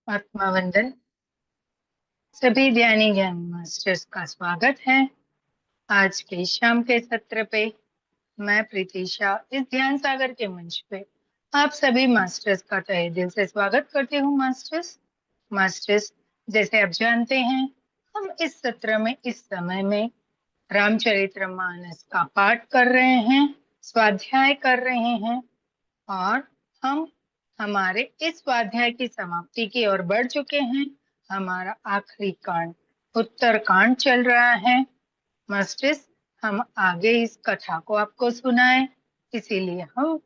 आत्मा वंदन। सभी ध्यानी ज्ञान मास्टर्स का स्वागत है। आज के शाम के सत्र पे मैं प्रीतिशा इस ध्यान सागर के मंच पे आप सभी मास्टर्स का तहे दिल से स्वागत करती हूँ। मास्टर्स, जैसे आप जानते हैं, हम इस सत्र में इस समय में रामचरितमानस का पाठ कर रहे हैं, स्वाध्याय कर रहे हैं और हम हमारे इस स्वाध्याय की समाप्ति की ओर बढ़ चुके हैं। हमारा आखिरी कांड उत्तर कांड चल रहा है। मास्टर्स, हम आगे इस कथा को आपको सुनाएं, इसीलिए हम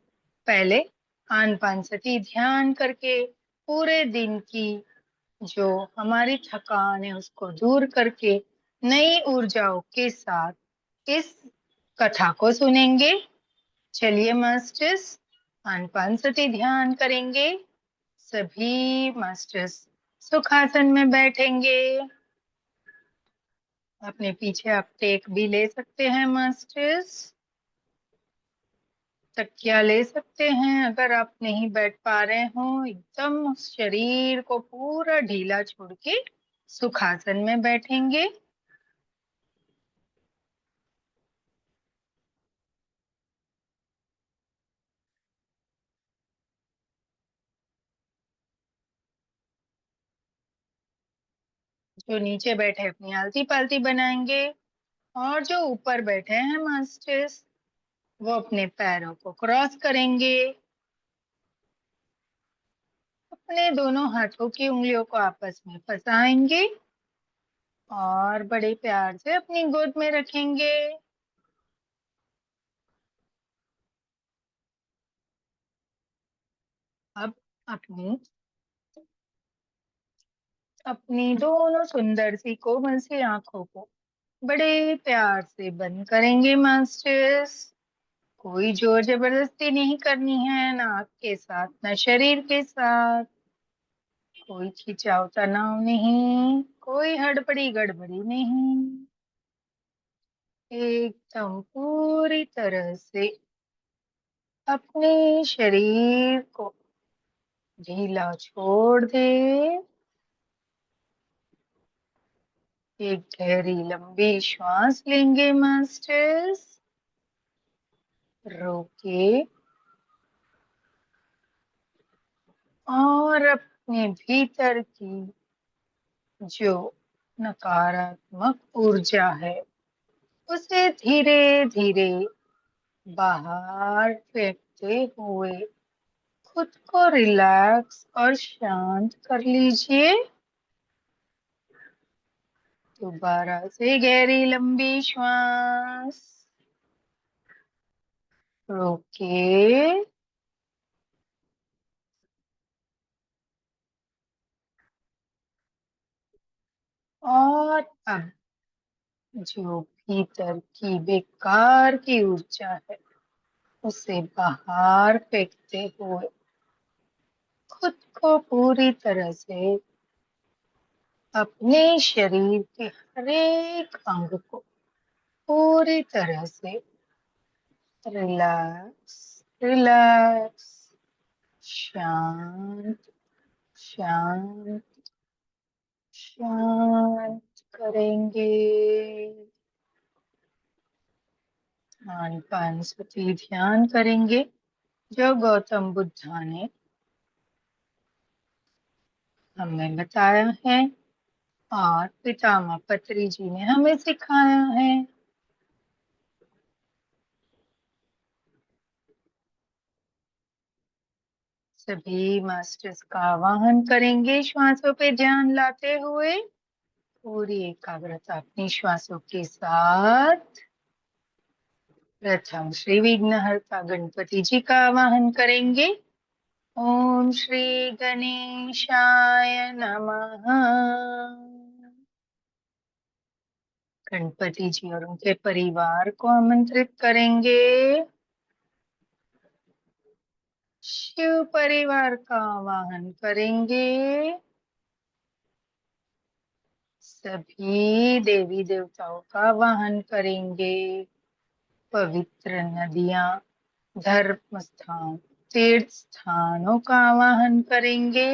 पहले आनापानसती ध्यान करके पूरे दिन की जो हमारी थकान है उसको दूर करके नई ऊर्जाओं के साथ इस कथा को सुनेंगे। चलिए मास्टर्स, आनापानसती ध्यान करेंगे। सभी मास्टर्स सुखासन में बैठेंगे। अपने पीछे आप टेक भी ले सकते हैं मास्टर्स, तकिया ले सकते हैं। अगर आप नहीं बैठ पा रहे हो, एकदम शरीर को पूरा ढीला छोड़ के सुखासन में बैठेंगे। जो नीचे बैठे अपनी आलती पालती बनाएंगे और जो ऊपर बैठे हैं मास्टर्स, वो अपने पैरों को क्रॉस करेंगे। अपने दोनों हाथों की उंगलियों को आपस में फंसाएंगे और बड़े प्यार से अपनी गोद में रखेंगे। अब अपनी अपनी दोनों सुंदर सी कोमल सी आंखों को बड़े प्यार से बंद करेंगे मास्टर्स। कोई जोर जबरदस्ती नहीं करनी है, ना आंख के साथ ना शरीर के साथ। कोई खिंचाव तनाव नहीं, कोई हड़बड़ी गड़बड़ी नहीं। एकदम पूरी तरह से अपने शरीर को ढीला छोड़ दे। एक गहरी लंबी श्वास लेंगे मास्टर्स। रोके और अपने भीतर की जो नकारात्मक ऊर्जा है उसे धीरे धीरे बाहर फेंकते हुए खुद को रिलैक्स और शांत कर लीजिए। दोबारा से गहरी लंबी श्वास। रोके और अब जो भीतर की बेकार की ऊर्जा है उसे बाहर फेंकते हुए खुद को पूरी तरह से अपने शरीर के हर एक अंग को पूरी तरह से रिलैक्स रिलैक्स, शांत शांत शांत करेंगे। आनापानसती ध्यान करेंगे जो गौतम बुद्धा ने हमें बताया है और पितामह पत्री जी ने हमें सिखाया है। सभी मास्टर्स का आवाहन करेंगे श्वासों पे ध्यान लाते हुए। पूरी एकाग्रता अपनी श्वासों के साथ। प्रथम श्री विघ्नहर्ता गणपति जी का आवाहन करेंगे। ओम श्री गणेशाय नमः। गणपति जी और उनके परिवार को आमंत्रित करेंगे। शिव परिवार का आवाहन करेंगे। सभी देवी देवताओं का आवाहन करेंगे। पवित्र नदियां, धर्म स्थान, तीर्थ स्थानों का आवाहन करेंगे।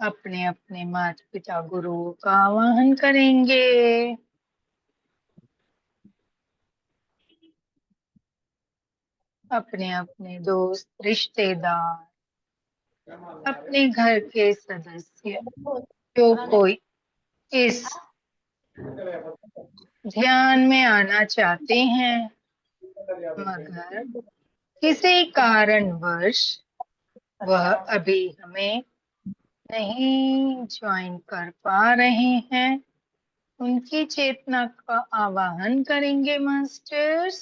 अपने अपने माता पिता गुरुओं का आवाहन करेंगे। अपने अपने दोस्त, रिश्तेदार, अपने घर के सदस्य, जो कोई इस ध्यान में आना चाहते हैं मगर किसी कारणवश वह अभी हमें नहीं ज्वाइन कर पा रहे हैं, उनकी चेतना का आवाहन करेंगे मास्टर्स।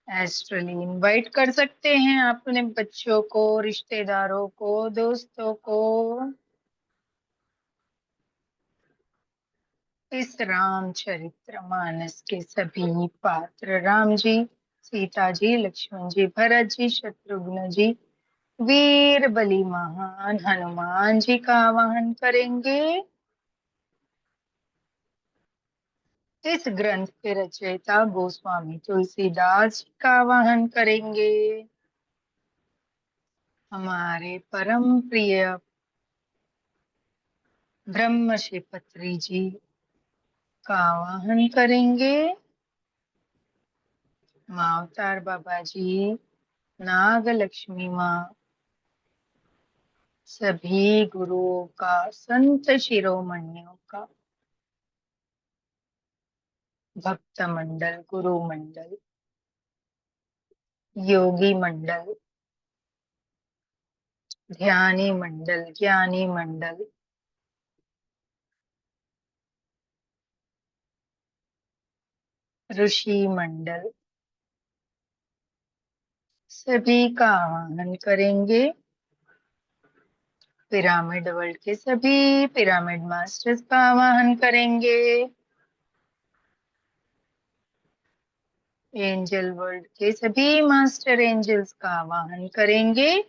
एस्ट्रली इनवाइट कर सकते हैं अपने बच्चों को, रिश्तेदारों को, दोस्तों को। इस रामचरित्र मानस के सभी पात्र, राम जी, सीता जी, लक्ष्मण जी, भरत जी, शत्रुघ्न जी, वीर बलि महान हनुमान जी का आवाहन करेंगे। इस ग्रंथ के रचयिता गोस्वामी तुलसीदास जी का आवाहन करेंगे। हमारे परम प्रिय ब्रह्मशिपत्री जी का आवाहन करेंगे। माँ अवतार बाबा जी, नाग लक्ष्मी माँ, सभी गुरुओं का, संत शिरोमणियों का, भक्त मंडल, गुरु मंडल, योगी मंडल, ध्यानी मंडल, ज्ञानी मंडल, ऋषि मंडल, सभी का आवाहन करेंगे। पिरामिड वर्ल्ड के सभी पिरामिड मास्टर्स का आवाहन करेंगे। एंजल वर्ल्ड के सभी मास्टर एंजल्स का आवाहन करेंगे।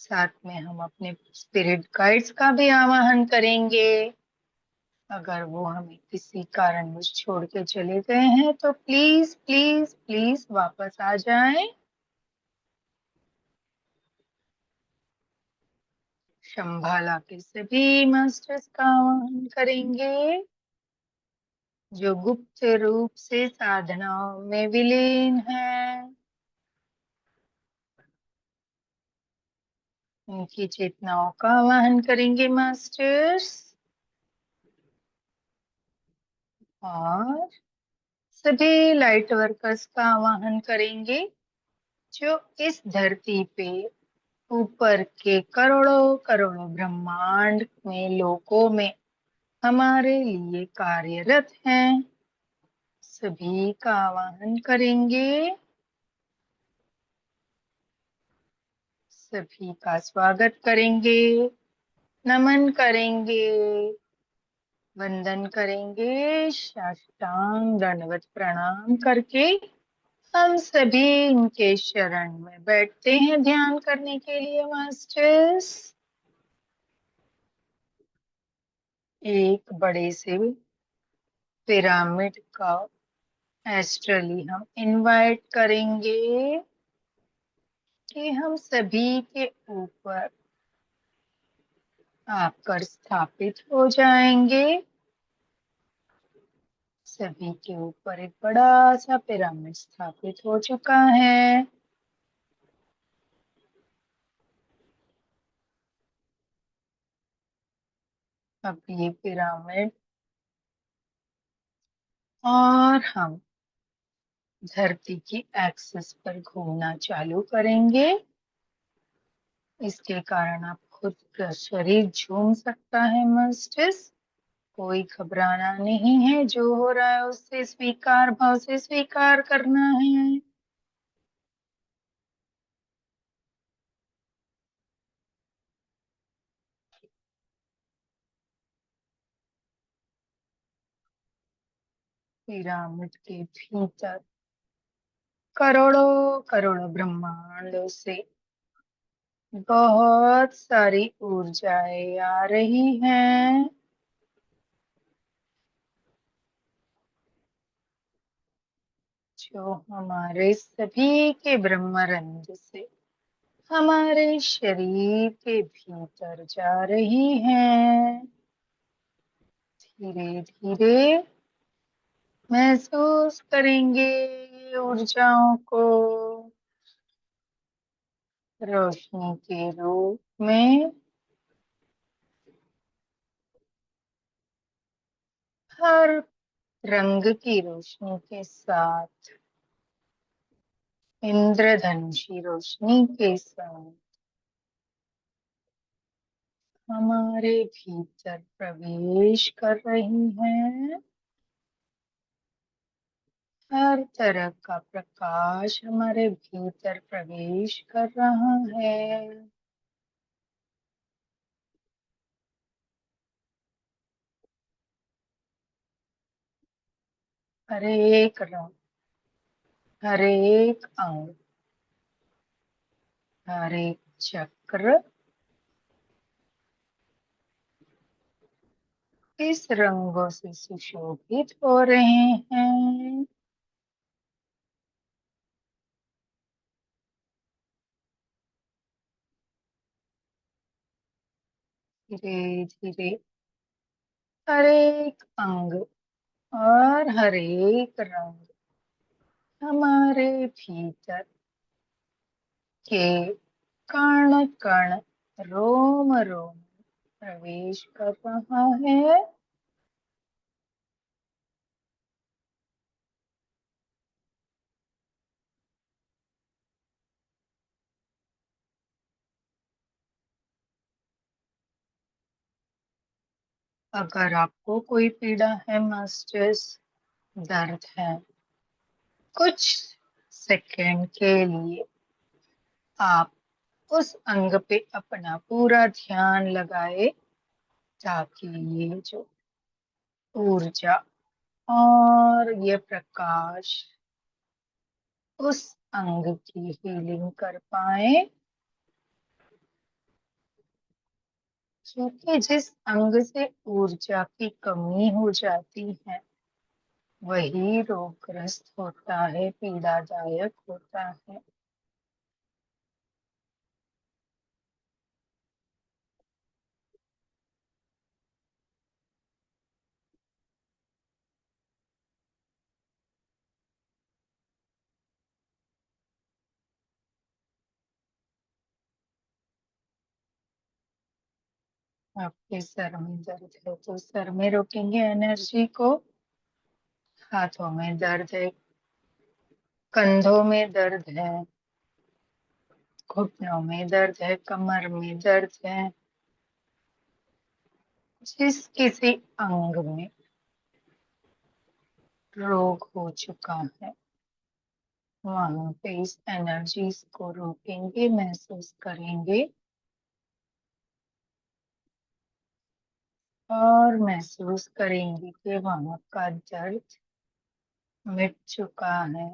साथ में हम अपने स्पिरिट गाइड्स का भी आवाहन करेंगे। अगर वो हमें किसी कारणवश छोड़ के चले गए हैं तो प्लीज प्लीज प्लीज वापस आ जाएं। शंभाला के सभी मास्टर्स का आवाहन करेंगे जो गुप्त रूप से साधनाओं में विलीन है। उनकी चेतनाओं का आवाहन करेंगे मास्टर्स। और सभी लाइट वर्कर्स का आवाहन करेंगे जो इस धरती पे ऊपर के करोड़ों करोड़ों ब्रह्मांड में लोकों में हमारे लिए कार्यरत हैं। सभी का आवाहन करेंगे। सभी का स्वागत करेंगे, नमन करेंगे, वंदन करेंगे, साष्टांग दंडवत प्रणाम करके हम सभी इनके शरण में बैठते हैं ध्यान करने के लिए मास्टर्स। एक बड़े से पिरामिड का एस्ट्रली हम इनवाइट करेंगे कि हम सभी के ऊपर आकर स्थापित हो जाएंगे। सभी के ऊपर एक बड़ा सा पिरामिड स्थापित हो चुका है। अब ये पिरामिड और हम धरती की एक्सिस पर घूमना चालू करेंगे। इसके कारण आप खुद का शरीर झूम सकता है मास्टर्स। कोई घबराना नहीं है, जो हो रहा है उससे स्वीकार भाव से स्वीकार करना है। पिरामिड के भीतर करोड़ों करोड़ों ब्रह्मांडों से बहुत सारी ऊर्जाएं आ रही हैं जो हमारे सभी के ब्रह्मरंध्र से हमारे शरीर के भीतर जा रही हैं। धीरे धीरे महसूस करेंगे ये ऊर्जाओं को रोशनी के रूप में हर रंग की रोशनी के साथ, इंद्रधनुषी रोशनी के साथ हमारे भीतर प्रवेश कर रही हैं। हर तरह का प्रकाश हमारे भीतर प्रवेश कर रहा है। हर एक रंग, हर एक अंग, हर एक चक्र इस रंगों से सुशोभित हो रहे हैं। धीरे धीरे हर एक अंग और हर एक रंग हमारे भीतर के कण कण, रोम रोम प्रवेश कर रहा है। अगर आपको कोई पीड़ा है मास्टर्स, दर्द है, कुछ सेकंड के लिए आप उस अंग पे अपना पूरा ध्यान लगाए, ताकि ये जो ऊर्जा और ये प्रकाश उस अंग की हीलिंग कर पाए। क्योंकि जिस अंग से ऊर्जा की कमी हो जाती है वही रोगग्रस्त होता है, पीड़ादायक होता है। आपके सर में दर्द है तो सर में रोकेंगे एनर्जी को। हाथों में दर्द है, कंधों में दर्द है, घुटनों में दर्द है, कमर में दर्द है, जिस किसी अंग में रोग हो चुका है वहां पे इस एनर्जीज को रोकेंगे, महसूस करेंगे और महसूस करेंगे कि वहां का दर्द मिट चुका है।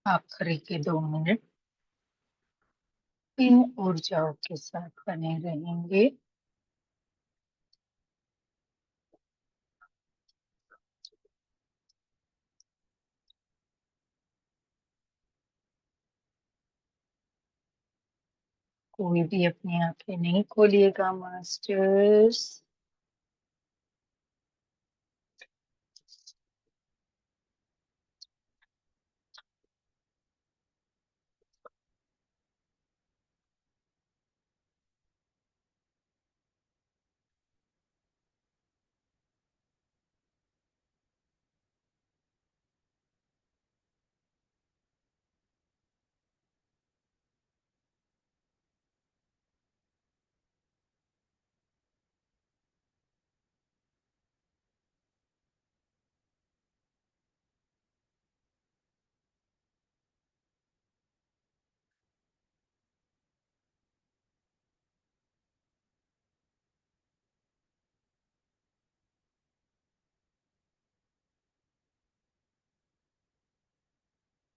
आखिरी के 2 मिनट इन ऊर्जाओं के साथ बने रहेंगे। कोई भी अपनी आंखें नहीं खोलिएगा मास्टर्स।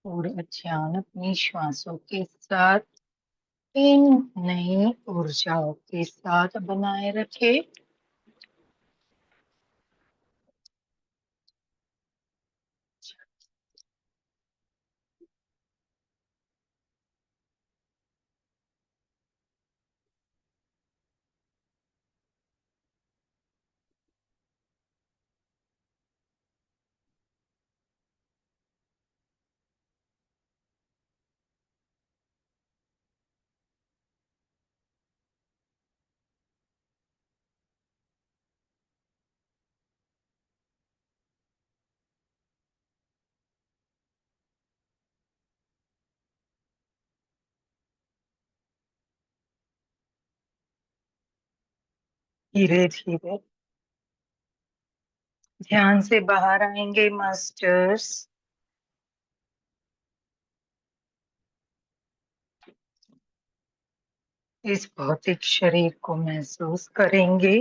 पूरा ध्यान अपनी श्वासों के साथ इन नई ऊर्जाओं के साथ बनाए रखे। धीरे धीरे ध्यान से बाहर आएंगे मास्टर्स। इस भौतिक शरीर को महसूस करेंगे।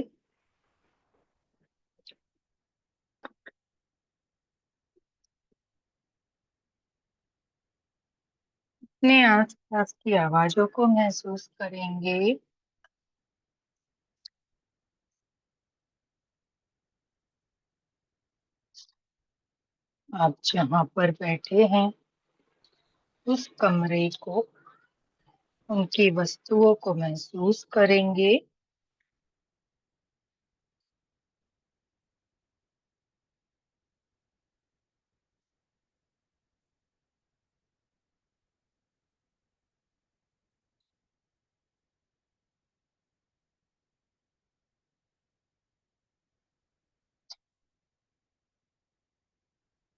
अपने आसपास की आवाजों को महसूस करेंगे। आप जहाँ पर बैठे हैं उस कमरे को, उनकी वस्तुओं को महसूस करेंगे।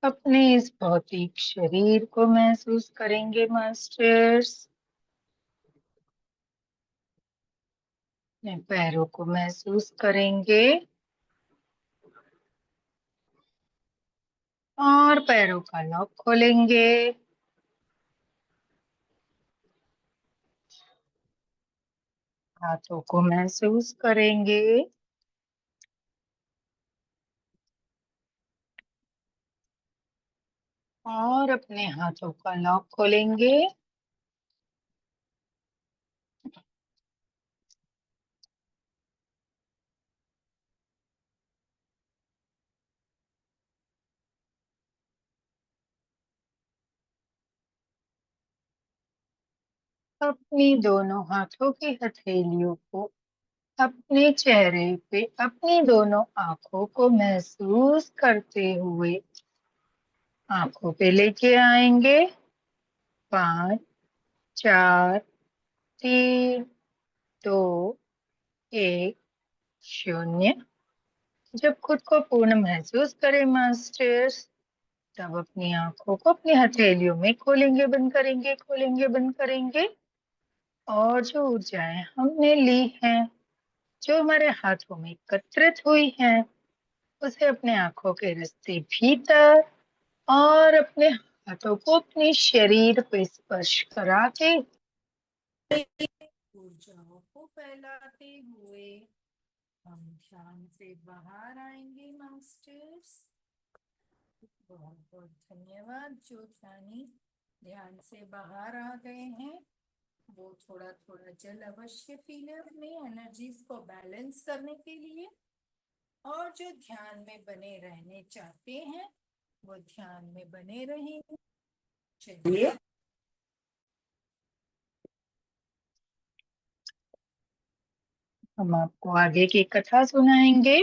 अपने इस भौतिक शरीर को महसूस करेंगे मास्टर्स। अपने पैरों को महसूस करेंगे और पैरों का लॉक खोलेंगे। हाथों को महसूस करेंगे और अपने हाथों का लॉक खोलेंगे। अपनी दोनों हाथों की हथेलियों को अपने चेहरे पे, अपनी दोनों आंखों को महसूस करते हुए आंखों पे लेके आएंगे। 5, 4, 3, 2, 1, 0। जब खुद को पूर्ण महसूस करें मास्टर्स, तब अपनी आंखों को अपनी हथेलियों में खोलेंगे, बंद करेंगे, खोलेंगे, बंद करेंगे। और जो ऊर्जाएं हमने ली हैं, जो हमारे हाथों में एकत्रित हुई हैं, उसे अपने आंखों के रास्ते भीतर और अपने हाथों को अपने शरीर पे स्पर्श करा के ऊर्जाओं को फैलाते हुए हम ध्यान से बाहर आएंगे मास्टर्स। बहुत बहुत धन्यवाद। जो ध्यानी ध्यान से बाहर आ गए हैं वो थोड़ा थोड़ा जल अवश्य पी लें अपनी एनर्जीज को बैलेंस करने के लिए। और जो ध्यान में बने रहने चाहते हैं वो ध्यान में बने रहेंगे। चलिए हम आपको आगे की कथा सुनाएंगे।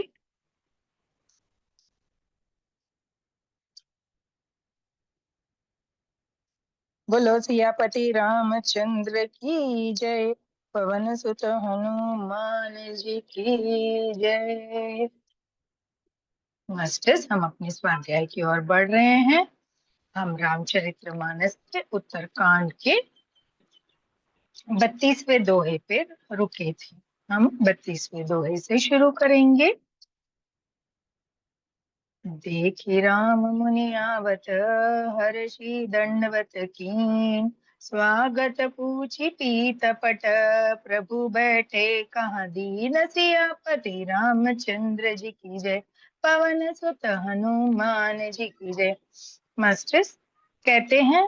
बोलो सियापति रामचंद्र की जय। पवन सुत हनुमान जी की जय। मास्टर्स, हम अपने स्वाध्याय की ओर बढ़ रहे हैं। हम रामचरितमानस के उत्तरकांड के 32वें दोहे पे रुके थे। हम 32वें दोहे से शुरू करेंगे। देखि राम मुनि आवत, हर्षि दंडवत कीन। स्वागत पूछी पीत पट, प्रभु बैठे कहाँ दीन। सियापति रामचंद्र जी की जय। पवन सुत हनुमान जी की जय। मास्टर्स कहते हैं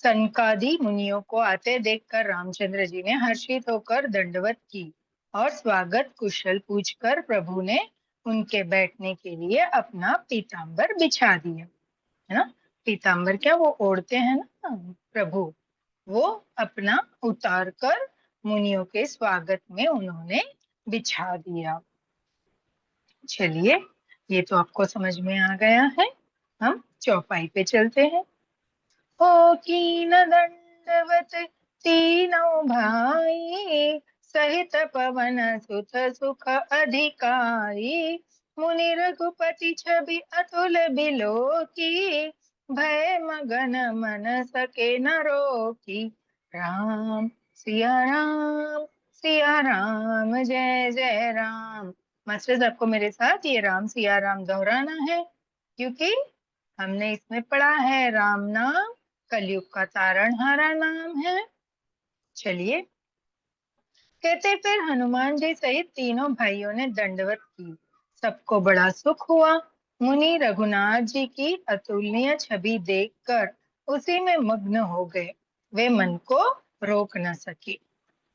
सनकादि मुनियों को आते देखकर रामचंद्र जी ने हर्षित होकर दंडवत की और स्वागत कुशल पूछकर प्रभु ने उनके बैठने के लिए अपना पीतांबर बिछा दिया, है ना। पीतांबर क्या वो ओढ़ते हैं ना प्रभु, वो अपना उतार कर मुनियों के स्वागत में उन्होंने बिछा दिया। चलिए, ये तो आपको समझ में आ गया है। हम चौपाई पे चलते हैं। हो कीन दंडवत तीनों भाई, सहित पवन सुत सुख अधिकारी, मुनि रघुपति छवि अतुल बिलो की, भय मगन मन सके न रोकी। राम सिया राम सिया राम जय जय राम। मास्टर्स, आपको मेरे साथ ये राम सिया राम दोहराना है, क्योंकि हमने इसमें पढ़ा है राम नाम कलयुग का तारणहारा नाम है। चलिए, कहते फिर हनुमान जी सहित तीनों भाइयों ने दंडवत की। सबको बड़ा सुख हुआ। मुनि रघुनाथ जी की अतुलनीय छवि देखकर उसी में मग्न हो गए, वे मन को रोक न सके।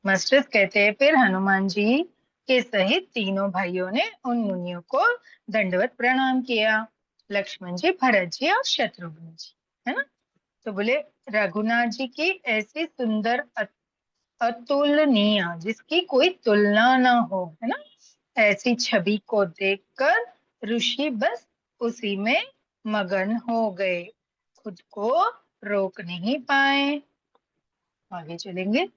मास्टर्स, कहते हैं फिर हनुमान जी के सहित तीनों भाइयों ने उन मुनियों को दंडवत प्रणाम किया। लक्ष्मण जी, भरत जी और शत्रुघ्न जी, है ना। तो बोले रघुनाथ जी की ऐसी सुंदर अतुलनीय, जिसकी कोई तुलना ना हो, है ना, ऐसी छवि को देखकर ऋषि बस उसी में मगन हो गए, खुद को रोक नहीं पाए। आगे चलेंगे।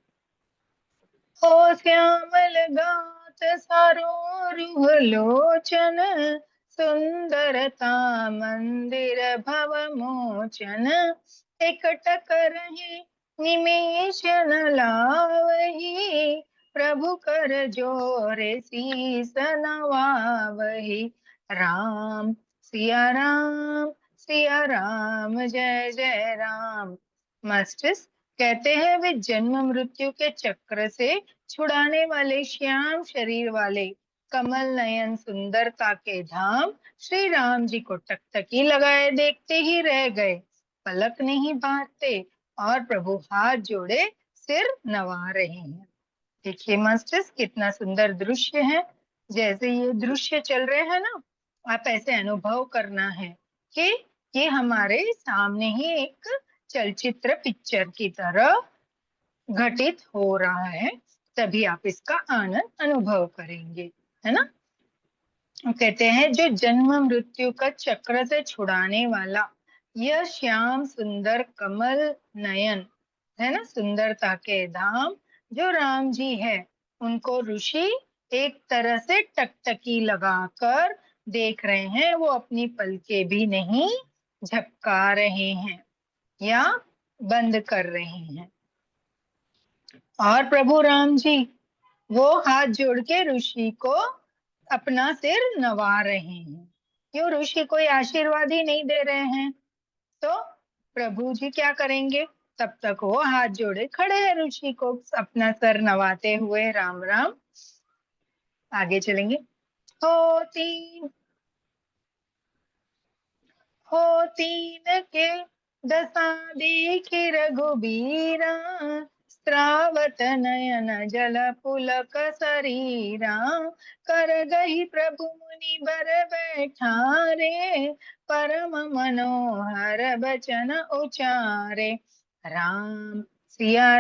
हो श्यामल गात सरोरुह लोचन, सुंदरता मंदिर भव मोचन, एकटक रहे निमेष न लावही, प्रभु कर जोरे शीस नवावही। राम सिया राम जय जय राम। मास्टर्स, कहते हैं वे जन्म मृत्यु के चक्र से छुड़ाने वाले श्याम शरीर वाले कमल नयन सुंदरता के धाम श्री राम जी को टकटकी लगाए देखते ही रह गए, पलक नहीं बांधते और प्रभु हाथ जोड़े सिर नवा रहे हैं। देखिए मास्टर्स, कितना सुंदर दृश्य है। जैसे ये दृश्य चल रहे हैं ना, आप ऐसे अनुभव करना है कि ये हमारे सामने ही एक चलचित्र पिक्चर की तरह घटित हो रहा है, तभी आप इसका आनंद अनुभव करेंगे, है ना। कहते हैं जो जन्म मृत्यु का चक्र से छुड़ाने वाला यह श्याम सुंदर कमल नयन, है ना, सुंदरता के धाम जो राम जी है, उनको ऋषि एक तरह से टकटकी लगाकर देख रहे हैं। वो अपनी पलकें भी नहीं झपका रहे हैं या बंद कर रहे हैं। और प्रभु राम जी वो हाथ जोड़ के ऋषि को अपना सिर नवा रहे हैं। क्यों? ऋषि कोई आशीर्वाद ही नहीं दे रहे हैं, तो प्रभु जी क्या करेंगे? तब तक वो हाथ जोड़े खड़े हैं ऋषि को अपना सर नवाते हुए। राम राम। आगे चलेंगे। हो तीन के दशा देखी रघुबीरा, श्रावत नयन जल पुलक शरीरा, कर गही प्रभु मुनि बर बैठारे, परम मनोहर बचन उचारे। राम सिया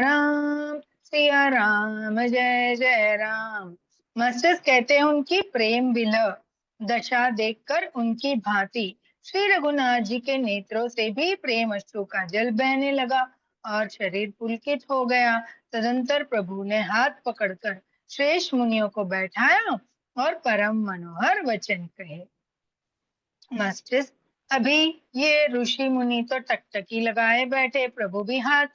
राम जय जय राम। मास्टर्स, कहते हैं उनकी प्रेम विलय दशा देखकर उनकी भांति श्री रघुनाथ जी के नेत्रों से भी प्रेम अश्रु का जल बहने लगा और शरीर पुलकित हो गया। तदंतर प्रभु ने हाथ पकड़कर श्रेष्ठ मुनियों को बैठाया और परम मनोहर वचन कहे। मास्टर्स, अभी ये ऋषि मुनि तो टकटकी लगाए बैठे, प्रभु भी हाथ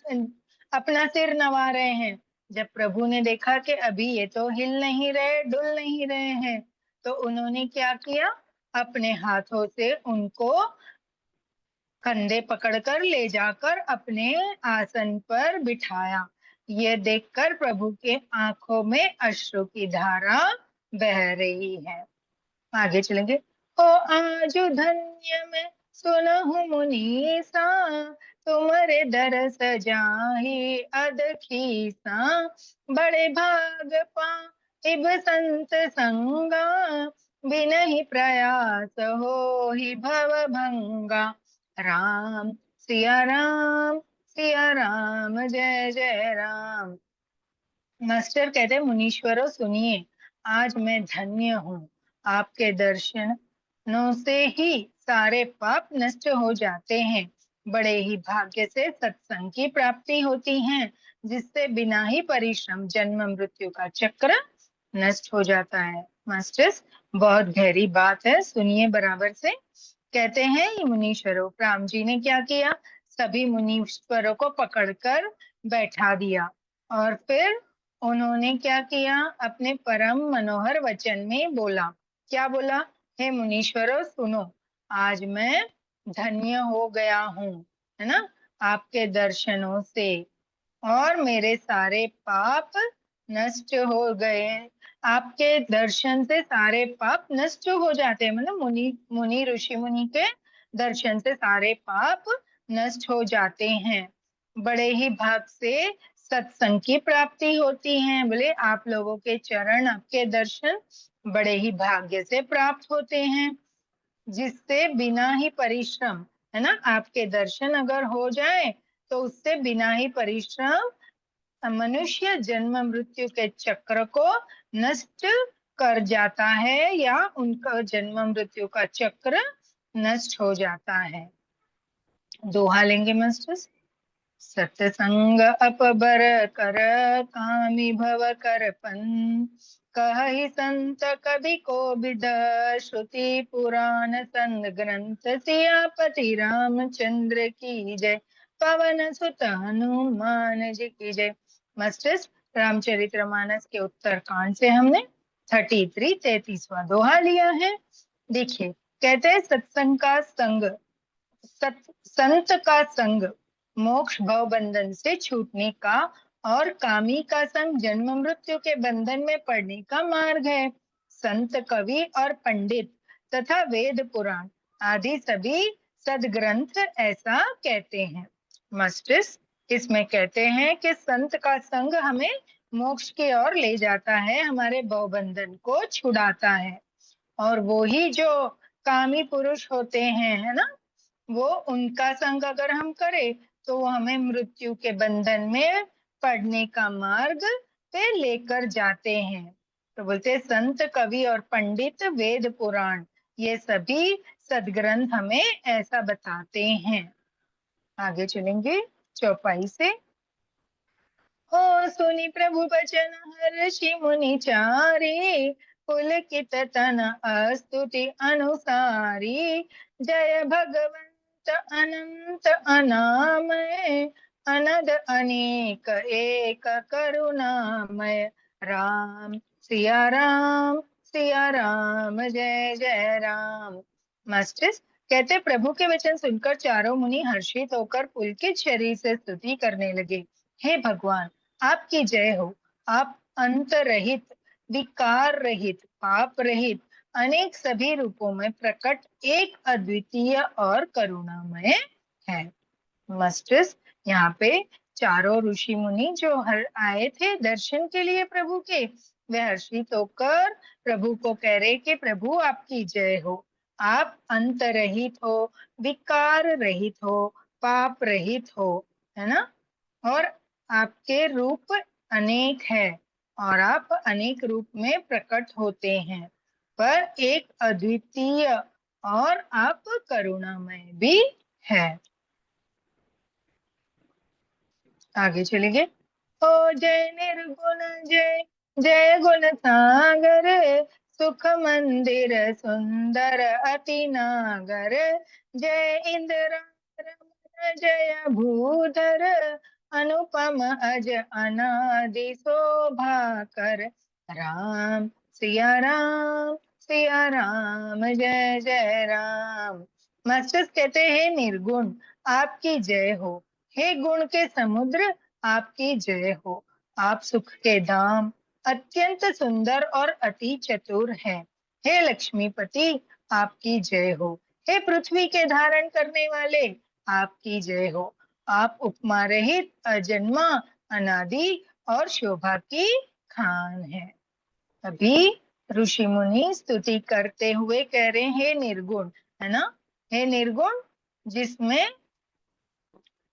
अपना सिर नवा रहे हैं। जब प्रभु ने देखा कि अभी ये तो हिल नहीं रहे, डुल नहीं रहे हैं, तो उन्होंने क्या किया? अपने हाथों से उनको कंधे पकड़कर ले जाकर अपने आसन पर बिठाया। ये देखकर प्रभु के आंखों में अश्रु की धारा बह रही है। आगे चलेंगे। ओ आजु धन्य में सुनहु मुनीसा, तुम्हारे दरस जाहि अदखी सा, बड़े भाग पाइब संत संगा, बिनहि प्रयास होहि भव भंगा। राम सिया राम, सिया राम, जय जय राम। मास्टर कहते मुनीश्वरों सुनिए, आज मैं धन्य हूँ। आपके दर्शनों से ही सारे पाप नष्ट हो जाते हैं। बड़े ही भाग्य से सत्संग की प्राप्ति होती है, जिससे बिना ही परिश्रम जन्म मृत्यु का चक्र नष्ट हो जाता है। मास्टर्स, बहुत गहरी बात है, सुनिए बराबर से। कहते हैं ये मुनीश्वरों, राम जी ने क्या किया, सभी मुनीश्वरों को पकड़कर बैठा दिया और फिर उन्होंने क्या किया, अपने परम मनोहर वचन में बोला। क्या बोला? हे मुनीश्वरों सुनो, आज मैं धन्य हो गया हूँ, है ना, आपके दर्शनों से, और मेरे सारे पाप नष्ट हो गए। आपके दर्शन से सारे पाप नष्ट हो जाते हैं, मतलब मुनि मुनि ऋषि मुनि के दर्शन से सारे पाप नष्ट हो जाते हैं। बड़े ही भाग से सत्संग की प्राप्ति होती है। बोले आप लोगों के चरण, आपके दर्शन बड़े ही भाग्य से प्राप्त होते हैं, जिससे बिना ही परिश्रम, है ना, आपके दर्शन अगर हो जाए तो उससे बिना ही परिश्रम मनुष्य जन्म मृत्यु के चक्र को नष्ट कर जाता है, या उनका जन्म मृत्यु का चक्र नष्ट हो जाता है। दोहा लेंगे मास्टर्स। सत्संग अपबर कर, कामी भव करपन, कहहि संत कवि को विद, श्रुति पुराण संग ग्रंथ, सियापति रामचंद्र की जय, पवन सुत हनुमान जी की जय। मास्टर्स, रामचरितमानस के उत्तरकांड से हमने 33वां दोहा लिया है। देखिए, कहते हैं सत्संग का संग, संत का संग मोक्ष भव बंधन से छूटने का, और कामी का संग जन्म मृत्यु के बंधन में पड़ने का मार्ग है। संत, कवि और पंडित तथा वेद पुराण आदि सभी सदग्रंथ ऐसा कहते हैं। मास्टर्स, इसमें कहते हैं कि संत का संग हमें मोक्ष की ओर ले जाता है, हमारे भव बंधन को छुड़ाता है, और वो ही जो कामी पुरुष होते हैं, है ना, वो उनका संग अगर हम करें तो वो हमें मृत्यु के बंधन में पड़ने का मार्ग पे लेकर जाते हैं। तो बोलते हैं संत, कवि और पंडित, वेद पुराण, ये सभी सदग्रंथ हमें ऐसा बताते हैं। आगे चलेंगे चौपाई से। ओ सुनी प्रभु बचन हर्षि मुनि चारी, पुलकित तन स्तुति अनुसारी, जय भगवंत अनंत अनामय, अनद अनेक एक करुणामय। राम सिया राम, सिया राम, जय जय राम। मास्टर्स, कहते प्रभु के वचन सुनकर चारों मुनि हर्षित होकर पुलकित शरीर से स्तुति करने लगे। हे भगवान, आपकी जय हो। आप अंत रहित, विकार रहित, पाप रहित, अनेक सभी रूपों में प्रकट, एक अद्वितीय और करुणामय है। मास्टर्स, यहाँ पे चारों ऋषि मुनि जो आए थे दर्शन के लिए प्रभु के, वे हर्षित होकर प्रभु को कह रहे कि प्रभु आपकी जय हो। आप अंत रहित हो, विकार रहित हो, पाप रहित हो, है ना, और आपके रूप अनेक है, और आप अनेक रूप में प्रकट होते हैं, पर एक अद्वितीय, और आप करुणामय भी है। आगे चलेंगे। ओ जय निर्गुण, जय जय गुण सागर, सुख मंदिर सुंदर अति नागर, जय इंद्र रमण जय भूधर, अनुपम अज अनादि शोभा कर। राम सिया राम, सिया राम, जय जय राम। मास्टर्स कहते हैं निर्गुण, आपकी जय हो। हे गुण के समुद्र, आपकी जय हो। आप सुख के धाम, अत्यंत सुंदर और अति चतुर हैं। हे लक्ष्मीपति, आपकी जय हो। हे पृथ्वी के धारण करने वाले, आपकी जय हो। आप उपमा रहित, अजन्मा, अनादि और शोभा की खान है। अभी ऋषि मुनि स्तुति करते हुए कह रहे हैं, हे निर्गुण, है ना, हे निर्गुण जिसमें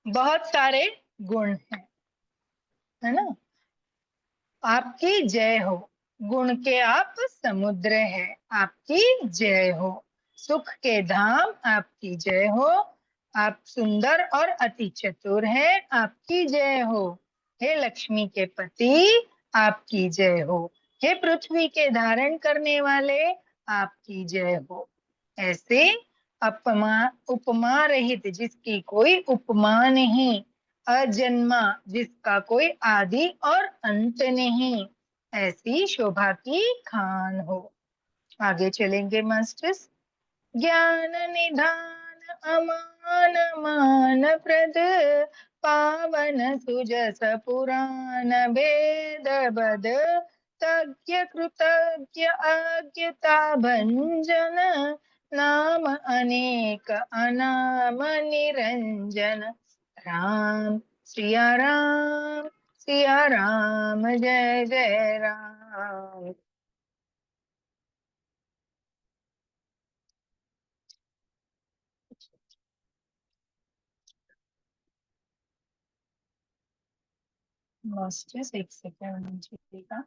बहुत सारे गुण हैं, है ना, आपकी जय हो। गुण के आप समुद्र है, आपकी जय हो। सुख के धाम, आपकी जय हो। आप सुंदर और अति चतुर है, आपकी जय हो। हे लक्ष्मी के पति, आपकी जय हो। हे पृथ्वी के धारण करने वाले, आपकी जय हो। ऐसे अपमा उपमा रहित, जिसकी कोई उपमा नहीं, अजन्मा, जिसका कोई आदि और अंत नहीं, ऐसी शोभा की खान हो। आगे चलेंगे मास्टर्स। ज्ञान निधान अमान मान प्रद, पावन सुजस पुराण वेद बद, तज्ञ कृतज्ञ अज्ञता भंजन, नाम अनेक अनाम निरंजन। राम सिया राम, सिया राम, जय जय राम। मास्टर्स एक सेकंड दीजिएगा।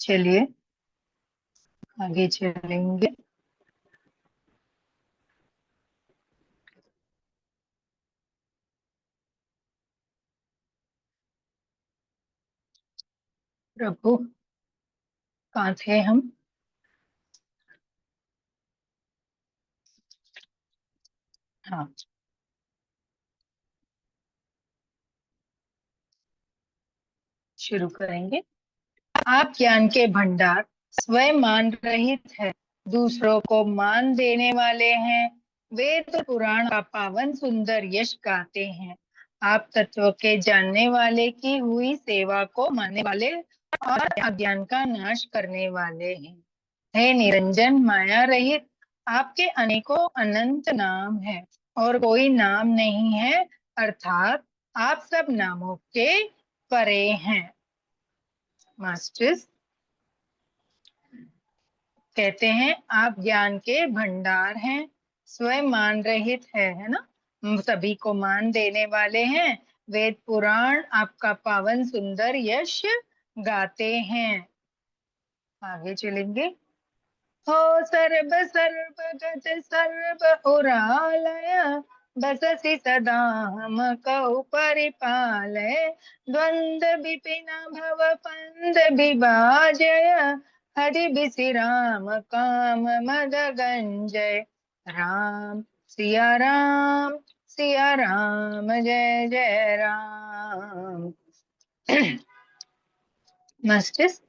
चलिए आगे चलेंगे। प्रभु कहाँ थे हम? हाँ, शुरू करेंगे। आप ज्ञान के भंडार, स्वयं मान रहित है, दूसरों को मान देने वाले हैं। वेद पुराण का पावन सुंदर यश गाते हैं। आप तत्व के जानने वाले की हुई सेवा को मानने वाले और अज्ञान का नाश करने वाले हैं। हे निरंजन माया रहित, आपके अनेकों अनंत नाम है और कोई नाम नहीं है, अर्थात आप सब नामों के परे हैं। मास्टर्स कहते हैं, आप ज्ञान के भंडार हैं, स्वयं मान रहित है ना, सभी को मान देने वाले हैं। वेद पुराण आपका पावन सुंदर यश गाते हैं। आगे चलेंगे। हो सर्व सर्वगत सर्व उरालय, बससि सदा हम कहु परिपालय। द्वंद विपिन भव पंद विभाजय, हरि बिसि राम काम मद गंजय। राम सिया राम, सिया राम, जय जय राम। मस्तिष्क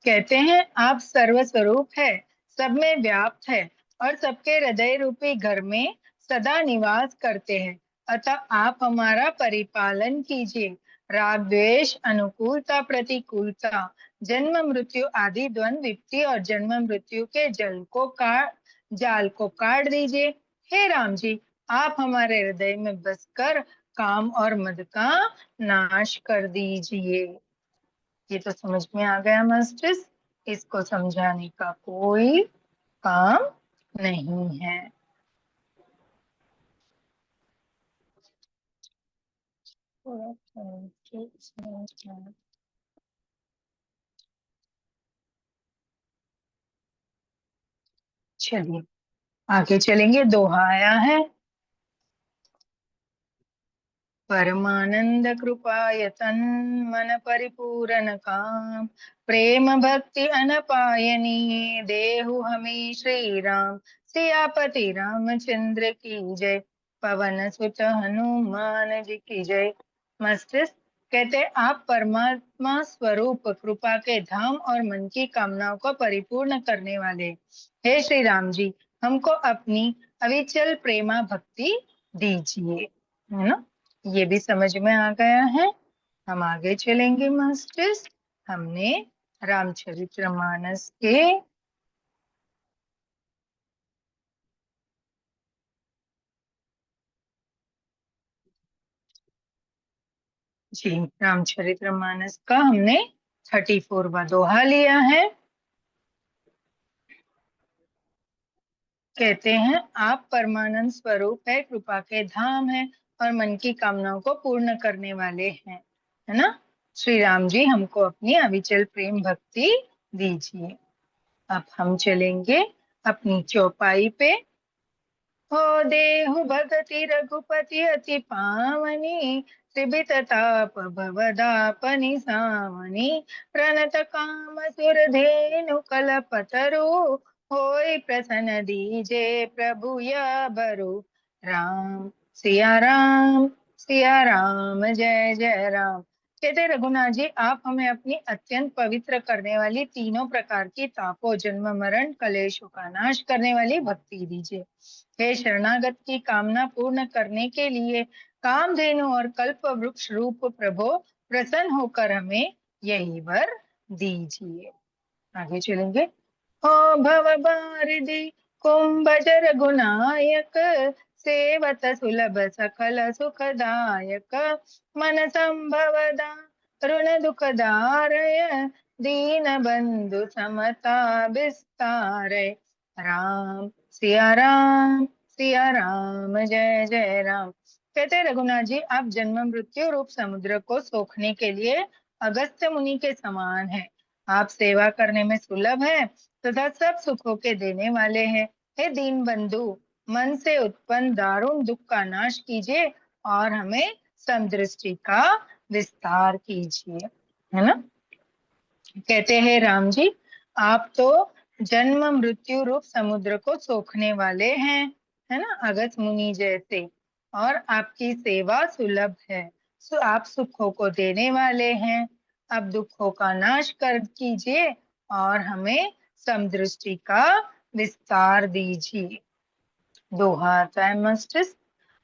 कहते हैं, आप सर्वस्वरूप है, सब में व्याप्त है और सबके हृदय रूपी घर में सदा निवास करते हैं, अतः आप हमारा परिपालन कीजिए। राग द्वेष, अनुकूलता प्रतिकूलता, जन्म मृत्यु आदि द्वंद विपत्ति और जन्म मृत्यु के जाल को काट दीजिए। हे राम जी, आप हमारे हृदय में बसकर काम और मद का नाश कर दीजिए। ये तो समझ में आ गया मास्टर्स, इसको समझाने का कोई काम नहीं है। चलिए आगे चलेंगे। दोहा आया है। परमानंद कृपायतन मन परिपूरन काम, प्रेम भक्ति अनपायनी देहु हमें श्री राम। सियापति रामचंद्र की जय, पवन सुत हनुमान जी की जय। मस्तिष्क कहते आप परमात्मा स्वरूप कृपा के धाम और मन की कामनाओं को परिपूर्ण करने वाले हे श्री राम जी, हमको अपनी अविचल प्रेमा भक्ति दीजिए। है ना, ये भी समझ में आ गया है। हम आगे चलेंगे मास्टर्स। हमने रामचरितमानस के जी रामचरितमानस का हमने 34वां दोहा लिया है। कहते हैं आप परमानंद स्वरूप है, कृपा के धाम है और मन की कामनाओं को पूर्ण करने वाले हैं। है ना, श्री राम जी हमको अपनी अविचल प्रेम भक्ति दीजिए। अब हम चलेंगे अपनी चौपाई पे। हो देहु भगति रघुपति अति पावनी, त्रिभित ताप भवदापनि सावनी, प्रणत काम सुर धेनु कलपतरु, होय प्रसन्न दीजे प्रभु या बरु। राम सिया राम, सिया राम जय जय राम। कहते रघुनाथ जी आप हमें अपनी अत्यंत पवित्र करने वाली तीनों प्रकार की तापों, जन्म मरण कलेशों का नाश करने वाली भक्ति दीजिए। हे शरणागत की कामना पूर्ण करने के लिए कामधेनु और कल्प वृक्ष रूप प्रभु प्रसन्न होकर हमें यही वर दीजिए। आगे चलेंगे। हो भव बारिधि कुंभजर गुनायक, सेवत सुलभ सकल सुखदायक, मन संभवदा ऋण दुखदारय, दीन बंधु समता विस्तारय। राम सिया राम, सिया राम जय जय राम। कहते रघुनाथ जी आप जन्म मृत्यु रूप समुद्र को सोखने के लिए अगस्त्य मुनि के समान है। आप सेवा करने में सुलभ है तथा सब सुखों के देने वाले हैं। हे दीन बंधु, मन से उत्पन्न दारुण दुख का नाश कीजिए और हमें समदृष्टि का विस्तार कीजिए। है ना, कहते हैं राम जी आप तो जन्म मृत्यु रूप समुद्र को सोखने वाले हैं, है ना, अगस्त मुनि जैसे, और आपकी सेवा सुलभ है। आप सुखों को देने वाले हैं। अब दुखों का नाश कर कीजिए और हमें समदृष्टि का विस्तार दीजिए। दोहा आता है मस्टिस।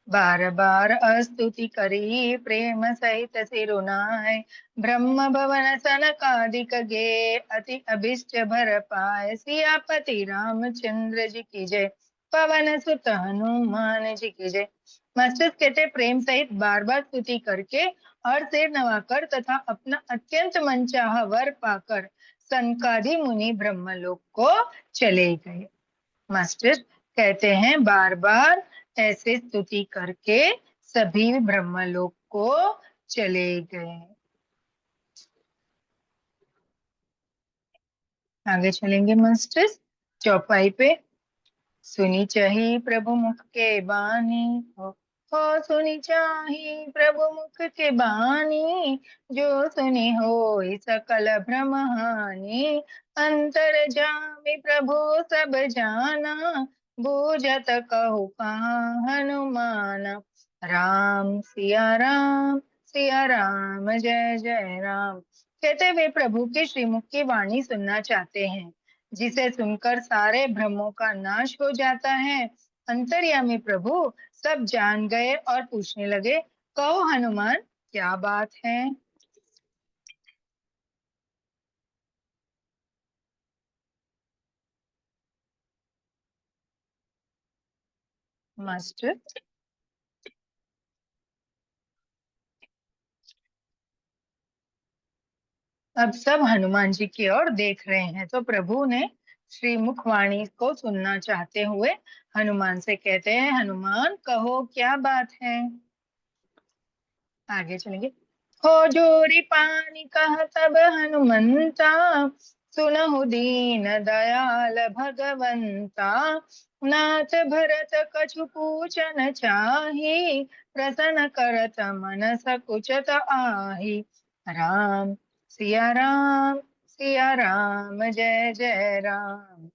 बार बार स्तुति करी प्रेम सहित सिरुनाय, ब्रह्म भवन सनकादिक गे अति अभिष्ट भर पाए। सियापति रामचंद्र जी की जय, पवन सुत हनुमान जी की जय। मस्जिद कहते प्रेम सहित बार बार स्तुति करके और सिर नवाकर तथा अपना अत्यंत मनचाहा वर पाकर सनकादि मुनि ब्रह्मलोक को चले गए। मास्टर कहते हैं बार बार ऐसे स्तुति करके सभी ब्रह्मलोक को चले गए। आगे चलेंगे मास्टर्स चौपाई पे। सुनी चाही प्रभु मुख के बानी, हो सुनी चाही प्रभु मुख के बानी, जो सुनी हो सकल भ्रम हानि। अंतर जामि प्रभु सब जाना, बूझत कहु कहाँ हनुमान। राम सिया राम, सिया राम जय जय राम। कहते वे प्रभु के श्रीमुख की वाणी सुनना चाहते हैं, जिसे सुनकर सारे भ्रमों का नाश हो जाता है। अंतर्यामी प्रभु सब जान गए और पूछने लगे, कहो हनुमान क्या बात है। मास्टर अब सब हनुमान जी की ओर देख रहे हैं, तो प्रभु ने श्री मुखवाणी को सुनना चाहते हुए हनुमान से कहते हैं, हनुमान कहो क्या बात है। आगे चलेंगे। हो जोरी पानी कहा तब हनुमंता, सुनहु दीन दयाल भगवंता, नाथ भरत कछु पूछन चाही, प्रसन्न करत मन सकुचत आही। राम सिया राम, सिया राम, जय जय राम।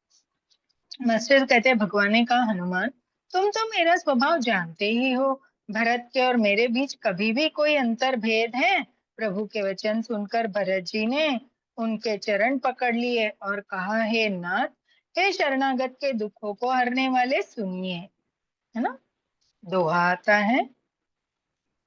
मास्टर कहते हैं, भगवान ने कहा, हनुमान तुम तो मेरा स्वभाव जानते ही हो, भरत के और मेरे बीच कभी भी कोई अंतर भेद है? प्रभु के वचन सुनकर भरत जी ने उनके चरण पकड़ लिए और कहा, हे नाथ, हे शरणागत के दुखों को हरने वाले, सुनिए। है ना, दोहा आता है,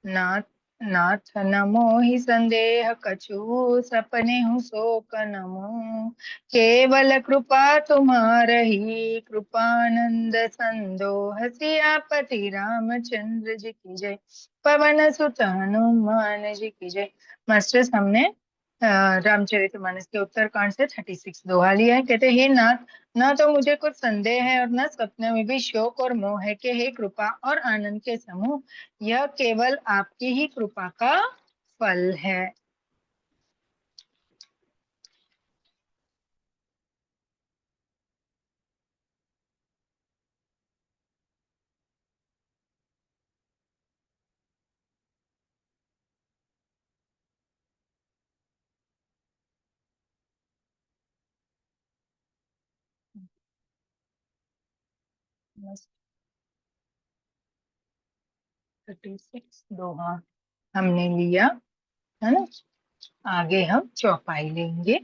नाथ नाथ न मोहि संदेह कछु, सपने हूँ शोक न मोह, केवल कृपा तुम्हारही, कृपानंद संदोह, सियापति रामचंद्र जी की जय, पवन सुत हनुमान जी की जय। मास्टर्स, हमने रामचरितमानस के उत्तरकांड से 36 दोहा लिया है। कहते, हे नाथ, ना तो मुझे कुछ संदेह है और न सपने में भी शोक और मोह है कि हे कृपा और आनंद के समूह, यह केवल आपकी ही कृपा का फल है। बस 36 दोहा हमने लिया, है ना। आगे हम चौपाई लेंगे।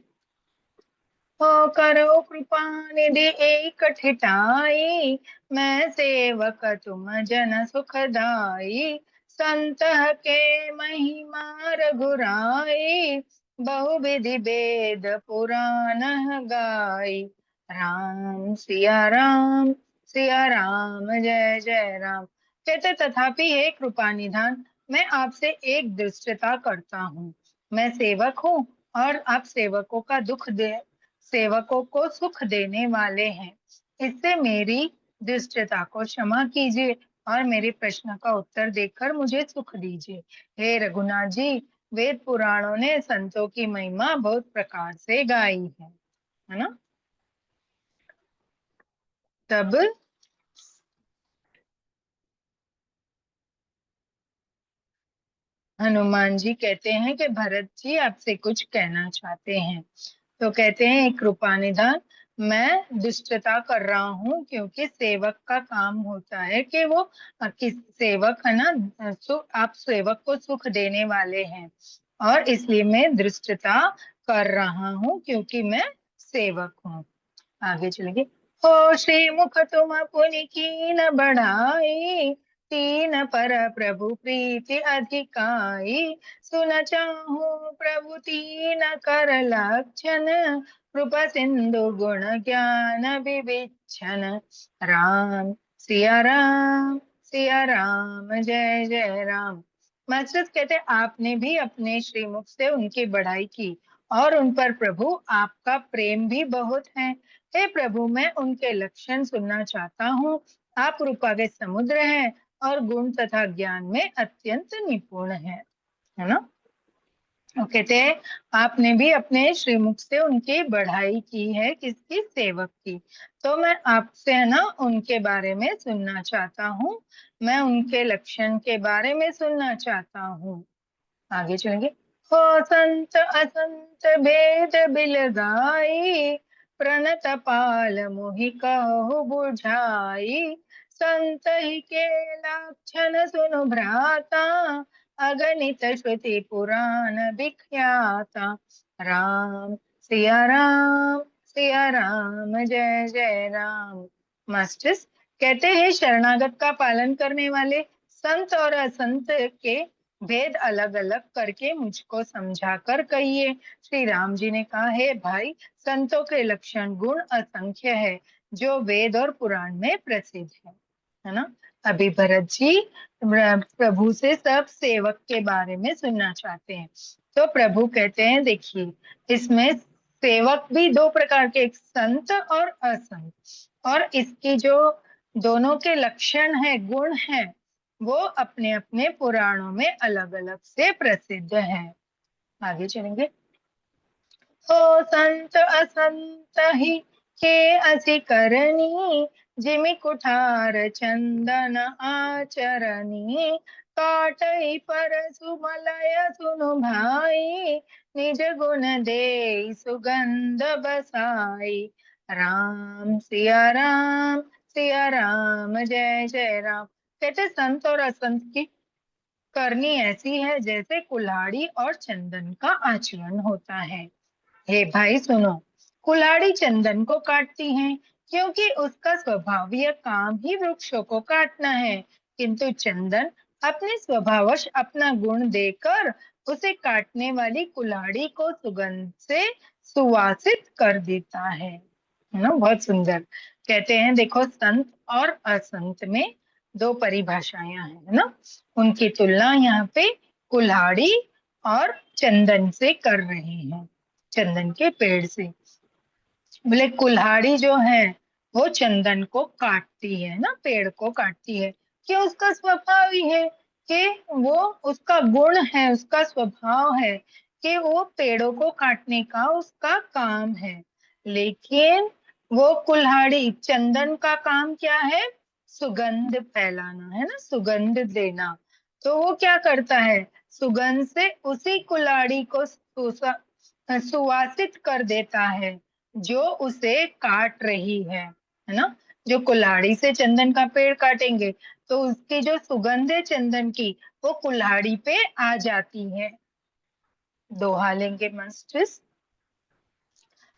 हो करो कृपा निधि एक ठिठाई, मैं सेवक तुम जन सुखदाई, संत के महिमा रघुराई, बहु विधि वेद पुराण गाई। राम सिया राम, सिया राम, जय जय राम। कहते, तथापि हे कृपा निधान, मैं आपसे एक दृष्टता करता हूँ। मैं सेवक हूँ और आप सेवकों को सुख देने वाले हैं। इससे मेरी दुष्टता को क्षमा कीजिए और मेरे प्रश्न का उत्तर देकर मुझे सुख दीजिए। हे रघुनाथ जी, वेद पुराणों ने संतों की महिमा बहुत प्रकार से गाई है ना। तब हनुमान जी कहते हैं कि भरत जी आपसे कुछ कहना चाहते हैं। तो कहते हैं, कृपा निधान, मैं दुष्टता कर रहा हूँ क्योंकि सेवक का काम होता है कि वो किस सेवक है ना, आप सेवक को सुख देने वाले हैं और इसलिए मैं दृष्टता कर रहा हूँ क्योंकि मैं सेवक हूँ। आगे चलेंगे। हो श्री मुख तुम पुनि कीन बढ़ाई, तीन पर प्रभु प्रीति अधिकाई, सुन चाहू प्रभु तीन कर लक्षण, कृपा सिंधु गुण ज्ञान विवेचन। राम सिया राम, सिया राम, जय जय राम। मास्टर्स कहते, आपने भी अपने श्रीमुख से उनकी बढ़ाई की और उन पर प्रभु आपका प्रेम भी बहुत है। हे प्रभु, मैं उनके लक्षण सुनना चाहता हूँ। आप कृपा के समुद्र हैं और गुण तथा ज्ञान में अत्यंत निपुण है ना। वो कहते हैं, आपने भी अपने श्रीमुख से उनकी बढ़ाई की है, किसकी? सेवक की। तो मैं आपसे है ना उनके बारे में सुनना चाहता हूँ, मैं उनके लक्षण के बारे में सुनना चाहता हूँ। आगे चलेंगे। हो संत असंत भेद बिल गाई, प्रणत पाल मोहि कहु बुझाई, संत ही के लक्षण सुनु भ्राता, अगणित श्रुति पुराण विख्याता। राम सिया राम, सिया राम, जय जय राम। मास्टर्स कहते हैं, शरणागत का पालन करने वाले संत और असंत के भेद अलग अलग करके मुझको समझा कर कहिए। श्री राम जी ने कहा, है भाई, संतों के लक्षण गुण असंख्य है जो वेद और पुराण में प्रसिद्ध है ना। अभी भरत जी प्रभु से सब सेवक के बारे में सुनना चाहते हैं। तो प्रभु कहते हैं, देखिए, इसमें सेवक भी दो प्रकार के, एक संत और असंत, और इसकी जो दोनों के लक्षण है, गुण है, वो अपने अपने पुराणों में अलग अलग से प्रसिद्ध है। आगे चलेंगे। हो संत असंत ही के असी करनी, जिमि कुठार चंदन आचरणी, काटई पर सुमलय सुनु भाई, निज गुण दे सुगंध बसाई। राम सिया राम जय जय राम। कहते संत और असंत की करनी ऐसी है जैसे कुल्हाड़ी और चंदन का आचरण होता है। हे भाई सुनो, कुल्हाड़ी चंदन को काटती है क्योंकि उसका स्वभाव यह काम ही वृक्षों को काटना है, किंतु चंदन अपने स्वभावश अपना गुण देकर उसे काटने वाली कुल्हाड़ी को सुगंध से सुवासित कर देता है ना। बहुत सुंदर। कहते हैं देखो, संत और असंत में दो परिभाषाएं हैं ना, उनकी तुलना यहाँ पे कुल्हाड़ी और चंदन से कर रहे हैं, चंदन के पेड़ से। बोले कुल्हाड़ी जो है वो चंदन को काटती है ना, पेड़ को काटती है, कि उसका स्वभाव ही है कि वो, उसका गुण है, उसका स्वभाव है कि वो पेड़ों को काटने का उसका काम है। लेकिन वो कुल्हाड़ी चंदन का काम क्या है? सुगंध फैलाना है ना, सुगंध देना। तो वो क्या करता है? सुगंध से उसी कुल्हाड़ी को सुवासित कर देता है जो उसे काट रही है ना। जो कुल्हाड़ी से चंदन का पेड़ काटेंगे तो उसकी जो सुगंध है चंदन की, वो कुल्हाड़ी पे आ जाती है। दोहा लेंगे मस्त।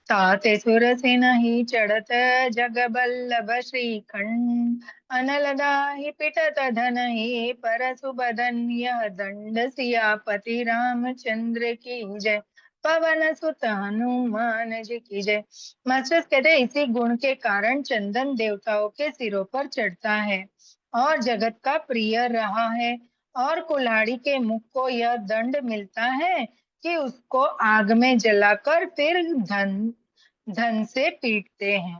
ताते सुर से नहीं चढ़त, जग बल्लभ श्रीखंड, अनल दाहि पिटत धनहि, परसु बदन यह दंड, सियापति रामचंद्र की जय, पवन सुत हनुमान जी की जय। मास्टर्स कहते हैं इसी गुण के कारण चंदन देवताओं के सिरों पर चढ़ता है और जगत का प्रिय रहा है, और कुल्हाड़ी के मुख को यह दंड मिलता है कि उसको आग में जलाकर फिर धन धन से पीटते हैं।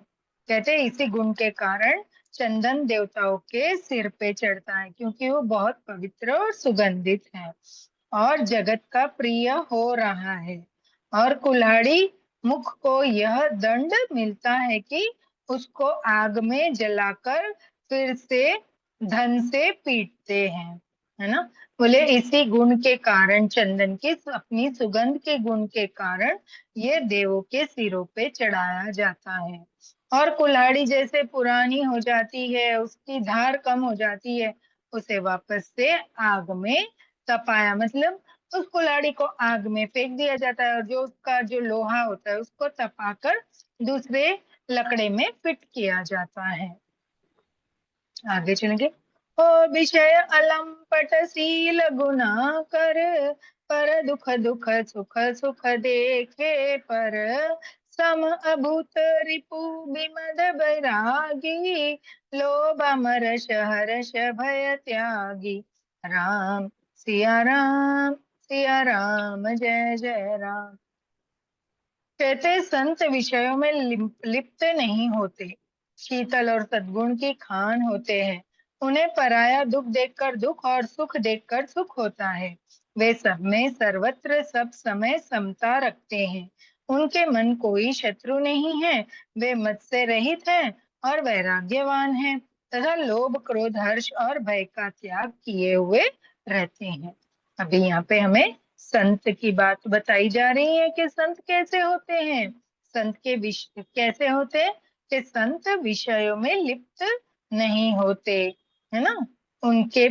कहते हैं इसी गुण के कारण चंदन देवताओं के सिर पे चढ़ता है, क्योंकि वो बहुत पवित्र और सुगंधित है और जगत का प्रिय हो रहा है। और कुल्हाड़ी मुख को यह दंड मिलता है कि उसको आग में जलाकर फिर से धन से पीटते हैं, है ना। बोले इसी गुण के कारण, चंदन की अपनी सुगंध के गुण के कारण ये देवों के सिरों पे चढ़ाया जाता है। और कुल्हाड़ी जैसे पुरानी हो जाती है, उसकी धार कम हो जाती है, उसे वापस से आग में तपाया, मतलब उस कुल्हाड़ी को आग में फेंक दिया जाता है और जो उसका जो लोहा होता है उसको तपाकर दूसरे लकड़े में फिट किया जाता है। आगे चलेंगे। ओ विषय अलंपट शील गुना कर, पर दुख दुख सुख सुख देखे पर, सम अभूत रिपु विमद बैरागी, लोभ अमरस हर्ष भय त्यागी। राम सिया राम जय जय राम। कहते संत विषयों में लिप्त नहीं होते, शीतल और सद्गुण की खान होते हैं। उन्हें पराया दुख देखकर दुख और सुख देखकर सुख होता है। वे सब में सर्वत्र सब समय समता रखते हैं। उनके मन कोई शत्रु नहीं है। वे मद से रहित हैं और वैराग्यवान हैं तथा लोभ क्रोध हर्ष और भय का त्याग किए हुए रहते हैं। अभी यहाँ पे हमें संत की बात बताई जा रही है कि संत कैसे होते हैं। संत के विषय कैसे होते हैं कि संत विषयों में लिप्त नहीं होते, है ना। उनके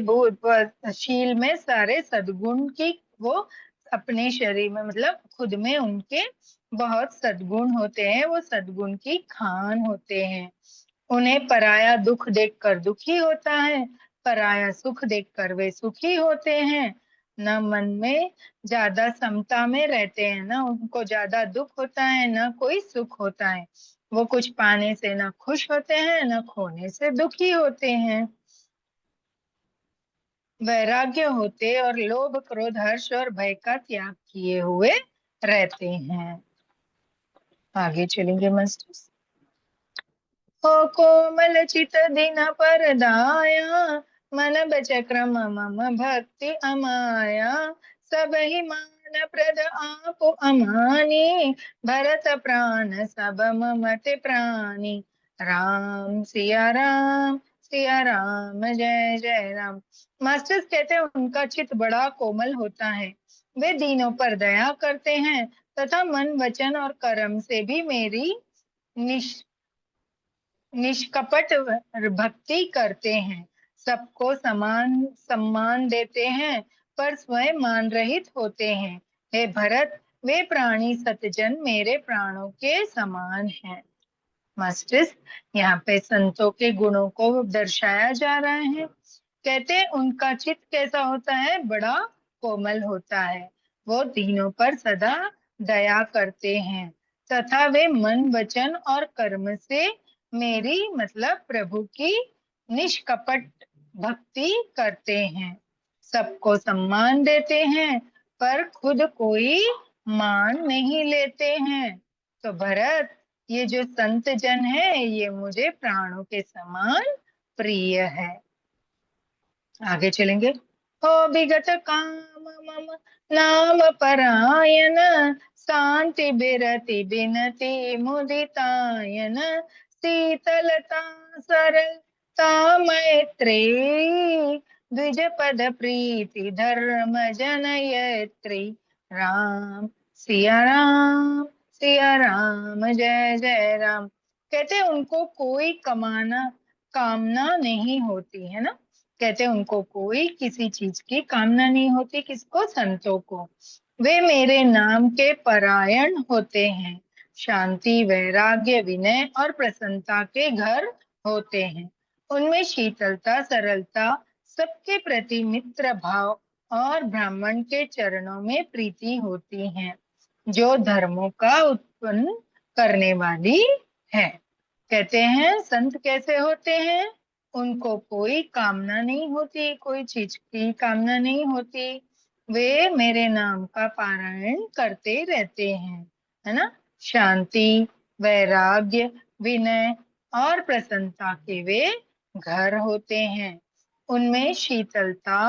शील में सारे सद्गुण की, वो अपने शरीर में मतलब खुद में उनके बहुत सद्गुण होते हैं, वो सद्गुण की खान होते हैं। उन्हें पराया दुख देखकर दुखी होता है, पराया सुख देखकर वे सुखी होते हैं। न मन में ज्यादा समता में रहते हैं, ना उनको ज्यादा दुख होता है ना कोई सुख होता है। वो कुछ पाने से ना खुश होते हैं ना खोने से दुखी होते हैं। वैराग्य होते और लोभ क्रोध हर्ष और भय का त्याग किए हुए रहते हैं। आगे चलेंगे मास्टर्स। हो कोमल चित दिन पर दाया, मन बचक्रम मम भक्ति अमाया, सब ही मान मन प्रद आप अमानी, भरत प्राण सब ममते प्राणी। राम सिया राम, सिया राम जय जय राम। मास्टर्स कहते हैं उनका चित्त बड़ा कोमल होता है, वे दीनों पर दया करते हैं तथा मन वचन और कर्म से भी मेरी निष्कपट भक्ति करते हैं। सबको समान सम्मान देते हैं पर स्वयं मान रहित होते हैं। हे भरत, वे प्राणी सतजन मेरे प्राणों के समान हैं। मास्टर्स, यहाँ पे संतों के गुणों को दर्शाया जा रहा है। कहते हैं उनका चित्त कैसा होता है, बड़ा कोमल होता है, वो दीनों पर सदा दया करते हैं तथा वे मन वचन और कर्म से मेरी मतलब प्रभु की निष्कपट भक्ति करते हैं। सबको सम्मान देते हैं पर खुद कोई मान नहीं लेते हैं। तो भरत, ये जो संत जन है ये मुझे प्राणों के समान प्रिय है। आगे चलेंगे। हो विगत काम मम नाम परायण, शांति बिरति बिनति मुदितायन। शीतलता सरलता मैत्री, द्विज पद प्रीति धर्म जनयत्री। राम सिया राम, सिया राम जय जय राम। कहते उनको कोई कामना नहीं होती है ना। कहते उनको कोई किसी चीज की कामना नहीं होती, किसको, संतों को। वे मेरे नाम के परायण होते हैं, शांति वैराग्य विनय और प्रसन्नता के घर होते हैं। उनमें शीतलता सरलता, सबके प्रति मित्र भाव और ब्राह्मण के चरणों में प्रीति होती है, जो धर्मों का उत्पन्न करने वाली है। कहते हैं संत कैसे होते हैं, उनको कोई कामना नहीं होती, कोई चीज की कामना नहीं होती, वे मेरे नाम का पारायण करते रहते हैं, है ना। शांति वैराग्य विनय और प्रसन्नता के वे घर होते हैं। उनमें शीतलता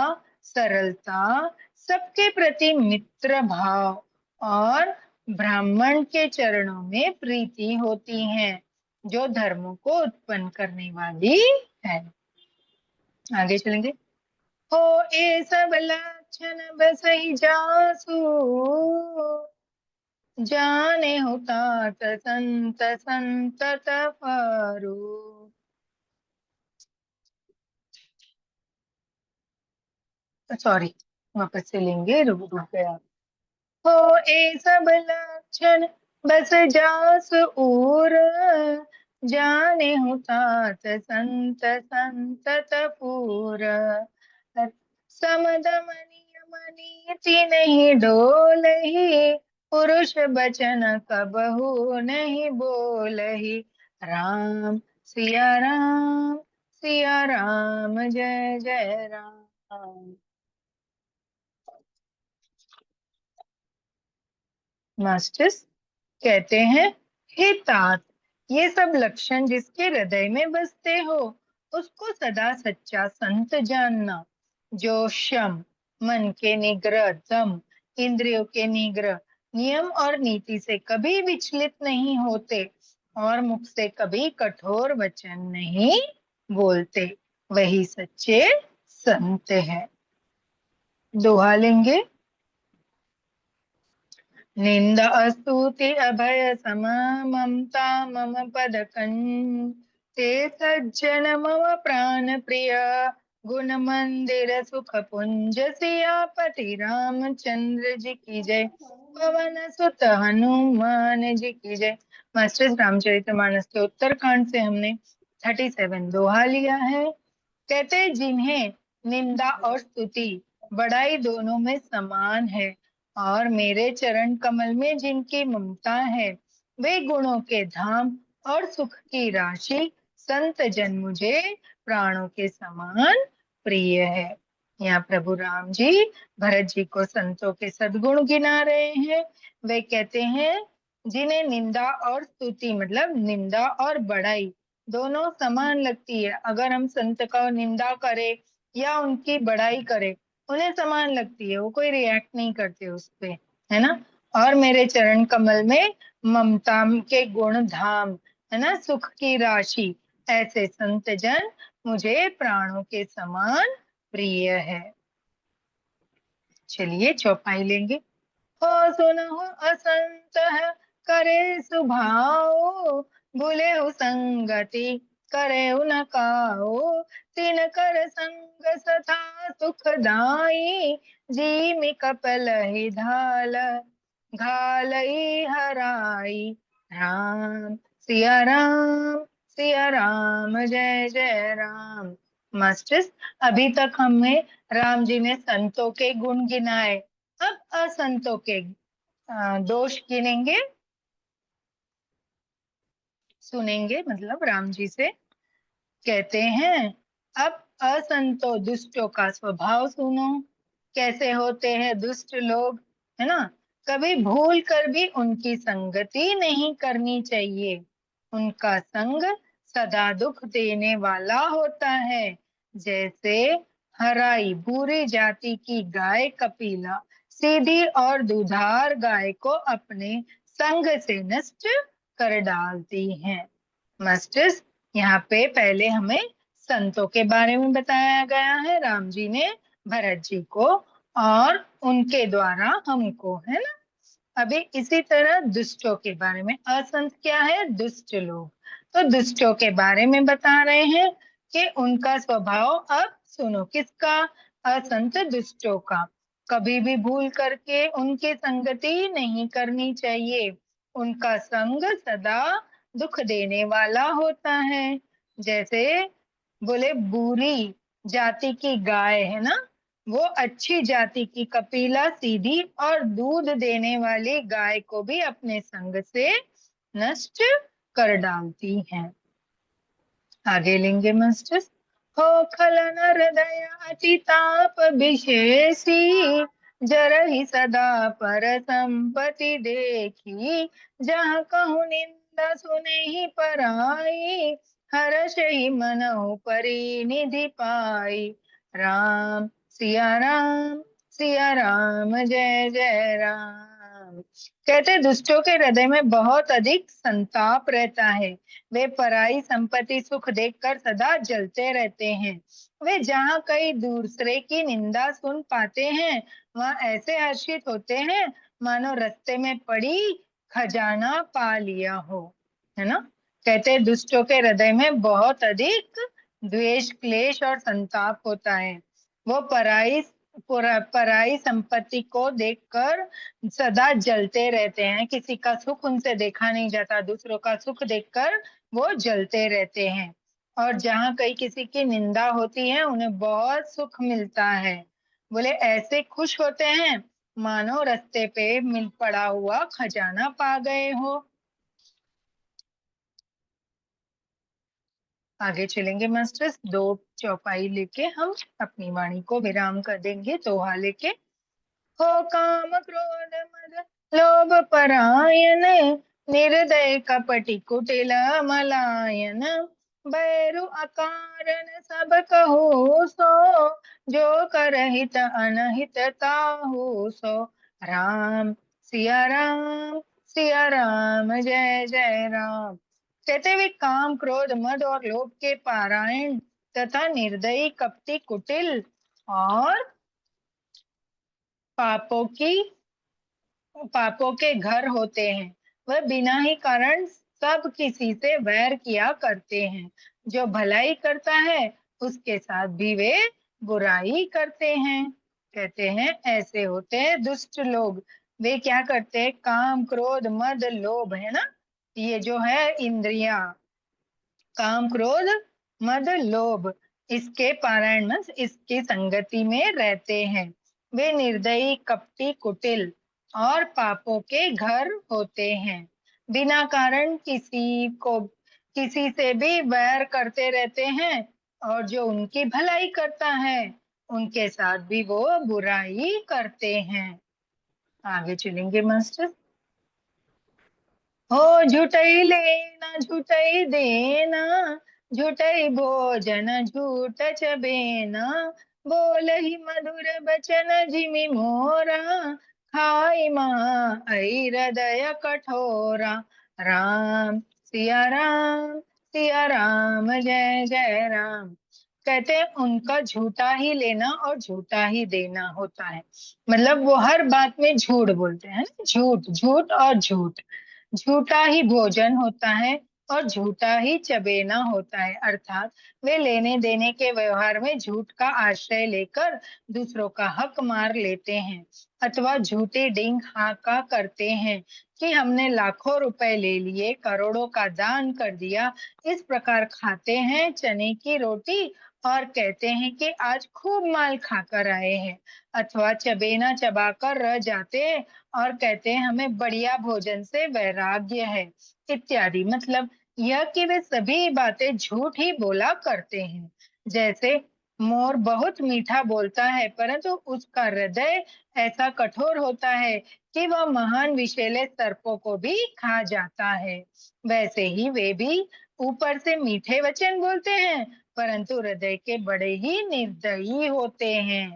सरलता, सबके प्रति मित्र भाव और ब्राह्मण के चरणों में प्रीति होती है, जो धर्मों को उत्पन्न करने वाली है। आगे चलेंगे। हो ए सब लक्षण बसई जासु, जाने हो तात संत संतत पारो। सॉरी, वापस से लेंगे, रुक रुक गया। हो ए सब लक्षण बस जास उर, जाने हो तात संत संतत पूर। समदम नियम नीति नहीं डोलही, पुरुष बचन कबहु नहीं बोलही। राम सिया राम, सिया राम जय जय राम। मास्टर्स कहते हैं, हे तात, ये सब लक्षण जिसके हृदय में बसते हो उसको सदा सच्चा संत जानना, जो शम मन के निग्रह, दम इंद्रियों के निग्रह, नियम और नीति से कभी विचलित नहीं होते और मुख से कभी कठोर वचन नहीं बोलते, वही सच्चे संत है। दोहा लेंगे। निंदा स्तुति अभय सम, ममता मम पद ते सज्जन मम प्राण प्रिय, गुण मंदिर सुख पुंज सियापति रामचंद्र जी की जय, पवन सुत हनुमान जी की जय। मास्टर्स रामचरितमानस के उत्तरकांड से हमने 37 दोहा लिया है। कहते जिन्हें निंदा और स्तुति बड़ाई दोनों में समान है और मेरे चरण कमल में जिनकी ममता है, वे गुणों के धाम और सुख की राशि संत जन मुझे प्राणों के समान प्रिय है। यहाँ प्रभु राम जी भरत जी को संतों के सद्गुण गिना रहे हैं। वे कहते हैं जिन्हें निंदा और स्तुति मतलब निंदा और बड़ाई दोनों समान लगती है। अगर हम संत का निंदा करें या उनकी बड़ाई करें, उन्हें समान लगती है, वो कोई रिएक्ट नहीं करते उस पे। है ना। और मेरे चरण कमल में ममता के गुण धाम, है ना, सुख की राशि, ऐसे संत जन मुझे प्राणों के समान प्रिय है। चलिए चौपाई लेंगे। हो सुनहु असंत करे सुभाओ, भूले हो संगति करे न काओ, तिन कर संग सथा सुखदाई, जीमि कपल ही धाल घालई हराई। राम सिया राम, सिया राम, जय जय राम। मास्टर्स, अभी तक हमें राम जी ने संतों के गुण गिनाए, अब असंतों के दोष गिनेंगे, सुनेंगे, मतलब राम जी से। कहते हैं, अब असंतो दुष्टों का स्वभाव सुनो, कैसे होते हैं दुष्ट लोग, है ना। कभी भूल कर भी उनकी संगति नहीं करनी चाहिए, उनका संग सदा दुख देने वाला होता है। जैसे हराई बुरी जाति की गाय कपिला सीधी और दुधार गाय को अपने संग से नष्ट कर डालती हैं। मास्टर्स, यहाँ पे पहले हमें संतों के बारे में बताया गया है, राम जी ने भरत जी को, और उनके द्वारा हमको, है ना। अभी इसी तरह दुष्टों के बारे में, असंत क्या है, दुष्ट लोग, तो दुष्टों के बारे में बता रहे हैं कि उनका स्वभाव। अब सुनो, किसका, असंत दुष्टों का। कभी भी भूल करके उनकी संगति नहीं करनी चाहिए, उनका संग सदा दुख देने वाला होता है। जैसे बोले बुरी जाति की गाय, है ना, वो अच्छी जाति की कपिला सीधी और दूध देने वाली गाय को भी अपने संग से नष्ट कर डालती हैं। आगे लेंगे मास्टर्स। हो खलन हृदय अति ताप विशेषी, जरहि सदा पर संपत्ति देखी, जहाँ कहूँ निंदा सुने ही पराई, हर्ष ही मनहु परिनिधि पाई। राम सिया राम, सिया राम, जय जय राम। कहते दुष्टों के हृदय में बहुत अधिक संताप रहता है, वे पराई संपत्ति सुख देखकर सदा जलते रहते हैं। वे जहाँ कहीं दूसरे की निंदा सुन पाते हैं, वहाँ ऐसे हर्षित होते हैं मानो रास्ते में पड़ी खजाना पा लिया हो, है ना। कहते दुष्टों के हृदय में बहुत अधिक द्वेष, क्लेश और संताप होता है। वो पराई संपत्ति को देखकर सदा जलते रहते हैं, किसी का सुख उनसे देखा नहीं जाता, दूसरों का सुख देखकर वो जलते रहते हैं। और जहाँ कहीं किसी की निंदा होती है, उन्हें बहुत सुख मिलता है। बोले ऐसे खुश होते हैं मानो रास्ते पे मिल पड़ा हुआ खजाना पा गए हो। आगे चलेंगे मास्टर्स, दो चौपाई लेके हम अपनी वाणी को विराम कर देंगे, दोहा लेके। हो काम क्रोध मद लोभ परायन, निर्दय कपटि कुटिल मलायन, बैरु अकारण सब कहू सो, जो करहित अनहित ताहू सो। राम सिया राम, सिया राम, जय जय राम। कहते हुए काम क्रोध मद और लोभ के पारायण तथा निर्दयी कपटी कुटिल और पापों के घर होते हैं, वह बिना ही कारण सब किसी से वैर किया करते हैं। जो भलाई करता है उसके साथ भी वे बुराई करते हैं। कहते हैं ऐसे होते हैं दुष्ट लोग। वे क्या करते हैं, काम क्रोध मद लोभ, है ना, ये जो है इंद्रिया, काम क्रोध मद लोभ, इसके पारायण में इसकी संगति में रहते हैं। वे निर्दयी कपटी कुटिल और पापों के घर होते हैं, बिना कारण किसी से भी वैर करते रहते हैं, और जो उनकी भलाई करता है उनके साथ भी वो बुराई करते हैं। आगे चलेंगे मास्टर। हो झूठई लेना झूठई देना, झूठई भोजन झूठ चबेना, बोल ही मधुर बचन जिमि मोरा, हाय माँ ऐ हृदय कठोरा, राम सिया राम जय जय राम। कहते हैं उनका झूठा ही लेना और झूठा ही देना होता है। मतलब वो हर बात में झूठ बोलते हैं ना, झूठ झूठ और झूठ। झूठा ही भोजन होता है और झूठा ही चबेना होता है। अर्थात वे लेने देने के व्यवहार में झूठ का आश्रय लेकर दूसरों का हक मार लेते हैं, अथवा झूठे डिंग हाका करते हैं कि हमने लाखों रुपए ले लिए, करोड़ों का दान कर दिया। इस प्रकार खाते हैं चने की रोटी और कहते हैं कि आज खूब माल खाकर आए हैं, अथवा चबेना चबाकर रह जाते और कहते हैं हमें बढ़िया भोजन से वैराग्य है इत्यादि। मतलब यह कि वे सभी बातें झूठ ही बोला करते हैं। जैसे मोर बहुत मीठा बोलता है, परंतु उसका हृदय ऐसा कठोर होता है कि वह महान विषैले सर्पों को भी खा जाता है। वैसे ही वे भी ऊपर से मीठे वचन बोलते हैं, परंतु हृदय के बड़े ही निर्दयी होते हैं।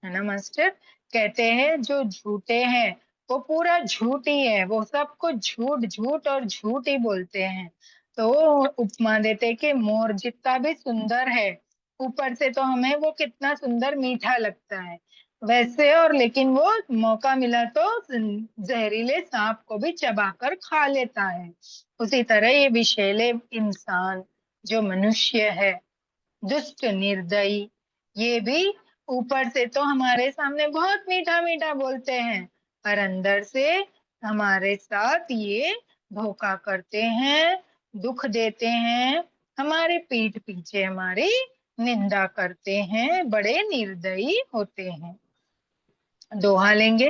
है ना मास्टर? कहते हैं जो झूठे हैं वो पूरा झूठ ही है, वो सब कुछ झूठ झूठ और झूठ ही बोलते हैं। तो उपमा देते कि मोर जितना भी सुंदर है, ऊपर से तो हमें वो कितना सुंदर मीठा लगता है वैसे, और लेकिन वो मौका मिला तो जहरीले सांप को भी चबाकर खा लेता है। उसी तरह ये विषैले इंसान जो मनुष्य है, दुष्ट निर्दयी, ये भी ऊपर से तो हमारे सामने बहुत मीठा मीठा बोलते हैं, पर अंदर से हमारे साथ ये धोखा करते हैं, दुख देते हैं, हमारे पीठ पीछे हमारी निंदा करते हैं, बड़े निर्दयी होते हैं। दोहा लेंगे।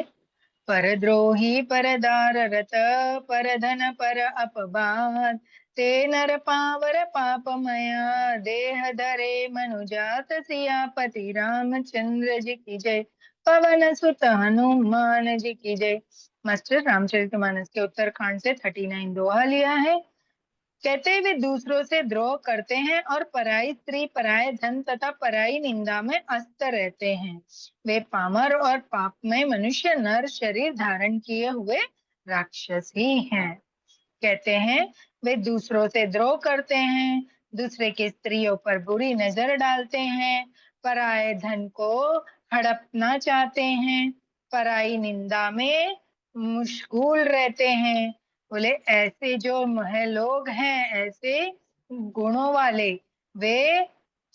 परद्रोही परदार रत, परधन पर अपवाद, ते नर पावर पापमया, देह धरे मनुजात सियापति रामचंद्र जी की जय, पवन सुत हनुमान जी की जय। मास्टर रामचरितमानस के उत्तरकांड से 39 दोहा लिया है। कहते वे दूसरों से द्रोह करते हैं और पराई स्त्री, पराये धन तथा पराई निंदा में अस्त रहते हैं। वे पामर और पापमय मनुष्य नर शरीर धारण किए हुए राक्षस ही हैं। कहते हैं वे दूसरों से द्रोह करते हैं, दूसरे की स्त्रियों पर बुरी नजर डालते हैं, पराये धन को हड़पना चाहते हैं, पराई निंदा में मशगूल रहते हैं। बोले ऐसे जो है लोग हैं, ऐसे गुणों वाले, वे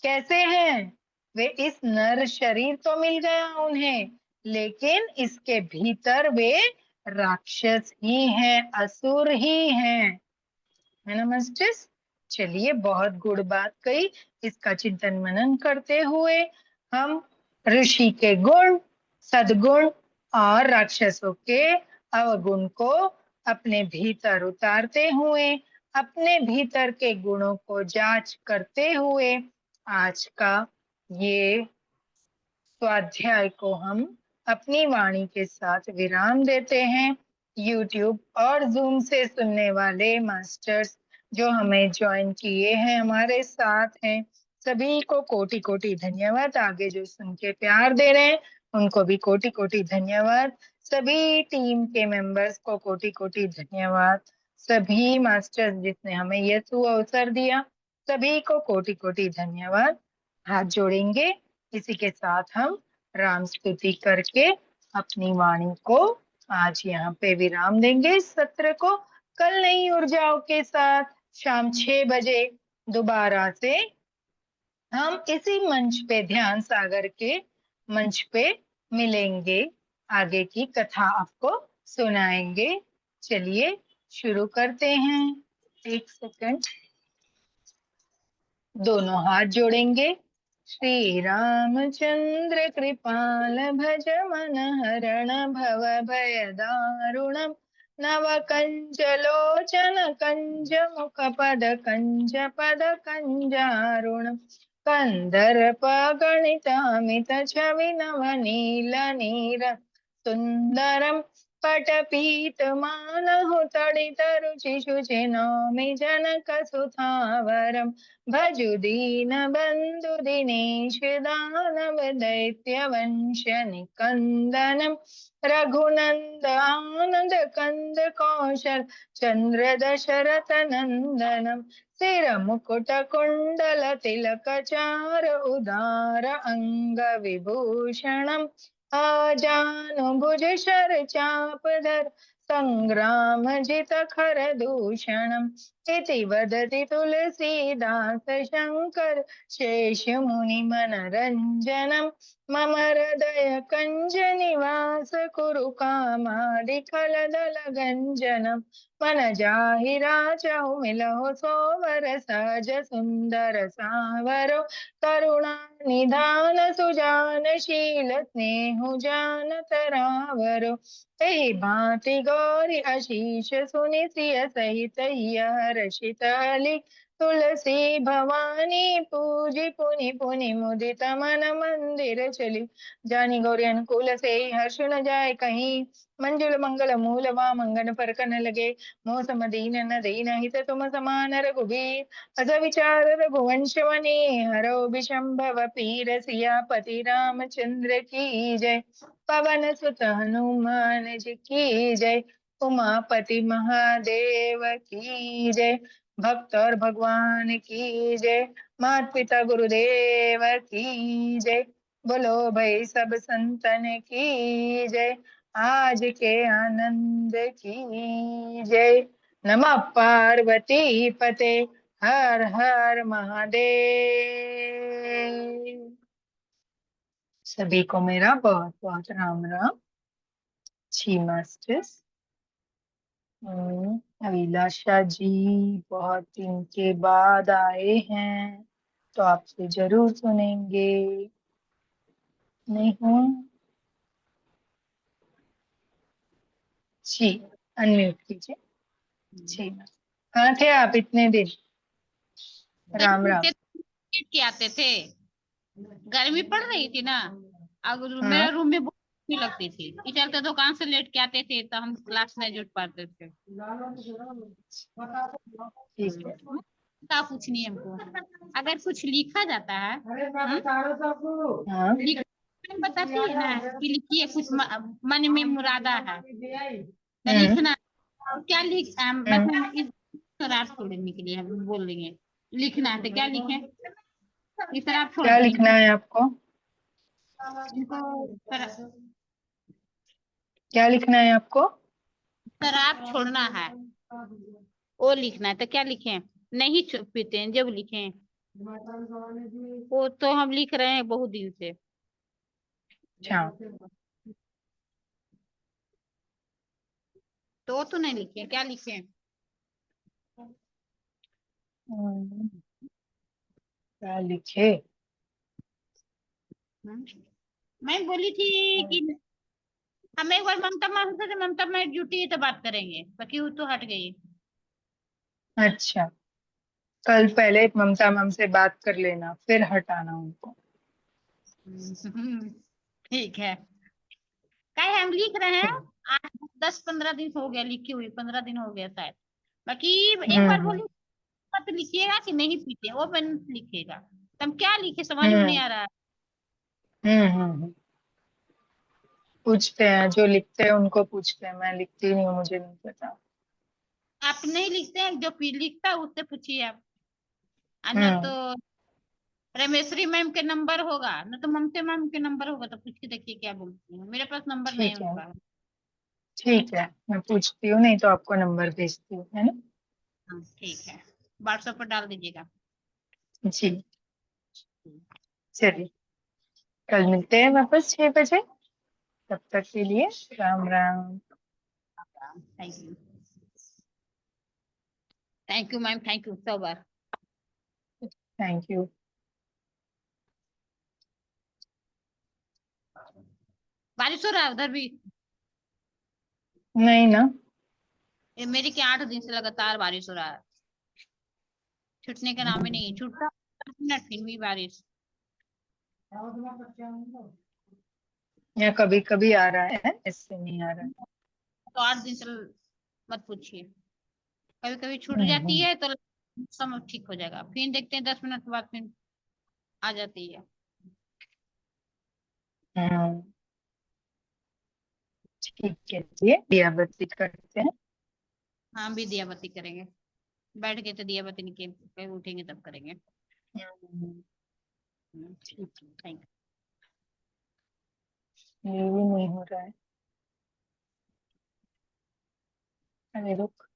कैसे हैं? वे इस नर शरीर तो मिल गया उन्हें, लेकिन इसके भीतर वे राक्षस ही हैं, असुर ही हैं। है ना मास्टर्स? चलिए, बहुत गुड़ बात कही। इसका चिंतन मनन करते हुए हम ऋषि के गुण, सद्गुण और राक्षसों के अवगुण को अपने भीतर उतारते हुए, अपने भीतर के गुणों को जांच करते हुए आज का ये स्वाध्याय को हम अपनी वाणी के साथ विराम देते हैं। YouTube और Zoom से सुनने वाले मास्टर्स जो हमें ज्वाइन किए हैं, हमारे साथ हैं, सभी को कोटि कोटि धन्यवाद। आगे जो सुन के प्यार दे रहे हैं उनको भी कोटि कोटि धन्यवाद। सभी टीम के मेंबर्स को कोटि कोटि धन्यवाद। सभी मास्टर्स जिसने हमें यह अवसर दिया, सभी को कोटि कोटि धन्यवाद। हाथ जोड़ेंगे। इसी के साथ हम राम स्तुति करके अपनी वाणी को आज यहाँ पे विराम देंगे। इस सत्र को कल नई ऊर्जाओं के साथ शाम 6 बजे दोबारा से हम इसी मंच पे, ध्यान सागर के मंच पे मिलेंगे, आगे की कथा आपको सुनाएंगे। चलिए शुरू करते हैं। 1 सेकंड। दोनों हाथ जोड़ेंगे। श्री रामचंद्र कृपाल भज मन हरण भव भय दारुणम, नव कंज लोचन कंज मुख पद कंजारुणम, कंदर्प गणित अमित छवि नव नील नीर सुंदरम, पट पीत मानहु तडित रुचि शुचि नौमि जनक सुतावरम भजु दीन बंधु दिनेश दानव दैत्य वंश निकंदनम रघुनंद आनंद कंद कौशल चंद्र दशरथ नंदनम सिर मुकुट कुंडल तिलक चार उदार अंग विभूषणम आजानुभुज शर चापधर संग्राम जित खर दूषणम इति वदति तुलसीदास शंकर शेष मुनि मनरंजनम मम हृदय कंज निवास कुरु कामादि खलदल गंजनम मन जाहि राचहु मिलहु सोवर सहज सुंदर सावरो करुणा निधान सुजान शील स्नेहु जान तरावरो एहि भांति गौरी अशीष सुनि सिय सहित हर्षित अली तुलसी भवानी पूजी पुनि पुनि मुदित मन मंदिर चली जानी गौरी अनुकूल से हर्ष न जाए कहीं मंजुल मंगल मूल वा मंगन पर कन लगे मोह समदीन न दीन हित तुम समान रघुबीर अस विचार रघुवंश वने हरो विशंभव पीर सियापति रामचंद्र की जय पवन सुत हनुमान जी की जय उमापति महादेव की जय भक्त और भगवान की जय माता पिता गुरुदेव की जय बोलो भाई सब संतन की जय आज के आनंद की जय नमः पार्वती पते हर हर महादेव। सभी को मेरा बहुत बहुत राम राम। जी मास्टर्स। अभिलाषा जी बहुत दिन के बाद आए हैं तो आपसे जरूर सुनेंगे। नहीं हूँ जी, अनम्यूट कीजिए। जी कहाँ थे आप इतने दिन? राम राम। के आते थे, गर्मी पड़ रही थी ना, अब मेरा रूम में बहुत गर्मी लगती थी, चलते दुकान से लेट के आते थे तो हम क्लास नहीं जुट पाते थे। क्या कुछ नहीं हमको, अगर कुछ लिखा जाता है बताती है ना कि लिखिए कुछ मन में मुरादा है तो लिखना, क्या लिख शराब छोड़ने के लिए हम बोल देंगे लिखना है तो क्या लिखें, क्या लिखना है आपको? क्या लिखना है आपको? शराब छोड़ना है वो लिखना है तो क्या लिखें, नहीं पीते हैं जब लिखें, वो तो हम लिख रहे हैं बहुत दिन से। तो नहीं लिखे, क्या लिखे? क्या लिखे? मैं बोली थी कि हम एक बार ममता मैम ड्यूटी तो बात करेंगे, बाकी वो तो हट गई। अच्छा, कल पहले ममता मैम से बात कर लेना फिर हटाना उनको। ठीक है, क्या हम लिख रहे हैं 10-15 दिन हो गया लिखी हुई, 15 दिन हो गया शायद। बाकी एक बार बोली मत लिखिएगा कि नहीं पीते, वो पेन लिखिएगा, तो हम क्या लिखे समझ में नहीं आ रहा है। पूछते हैं, जो लिखते हैं उनको पूछते हैं, मैं लिखती नहीं हूँ, मुझे नहीं पता। आप नहीं लिखते हैं, जो लिखता है उससे पूछिए आप, न तो रमेश्वरी मैम के नंबर होगा न तो ममता मैम के नंबर होगा, तो पूछ के देखिए क्या बोलती है, मेरे पास नंबर नहीं है ठीक है, उनका। ठीक है, मैं पूछती हूँ, नहीं तो आपको नंबर भेजती हूँ, है ना? हाँ ठीक है, व्हाट्सएप पर डाल दीजिएगा। जी चलिए, कल मिलते हैं वापस 6 बजे। तब तक के लिए Ram Ram. Thank you ma'am, thank you so much. Thank you. बारिश हो रहा है उधर भी? नहीं ना, ये मेरी के 8 दिन से लगातार बारिश हो रहा है, छूटने का नाम ही नहीं छूटता, मिनट फिर भी बारिश। या कभी कभी आ रहा है, इससे नहीं आ रहा है। तो 8 दिन से मत पूछिए। कभी कभी छूट जाती है तो सब ठीक हो जाएगा, फिर देखते हैं 10 मिनट के बाद फिर आ जाती है। हम्म, ठीक है, ये दिया बत्ती करते हैं। हाँ भी दिया बत्ती करेंगे, बैठ के तो दिया बत्ती निकल के उठेंगे तब करेंगे। हम्म, ठीक है, थैंक ये भी नहीं हो रहा है। अरे रुक,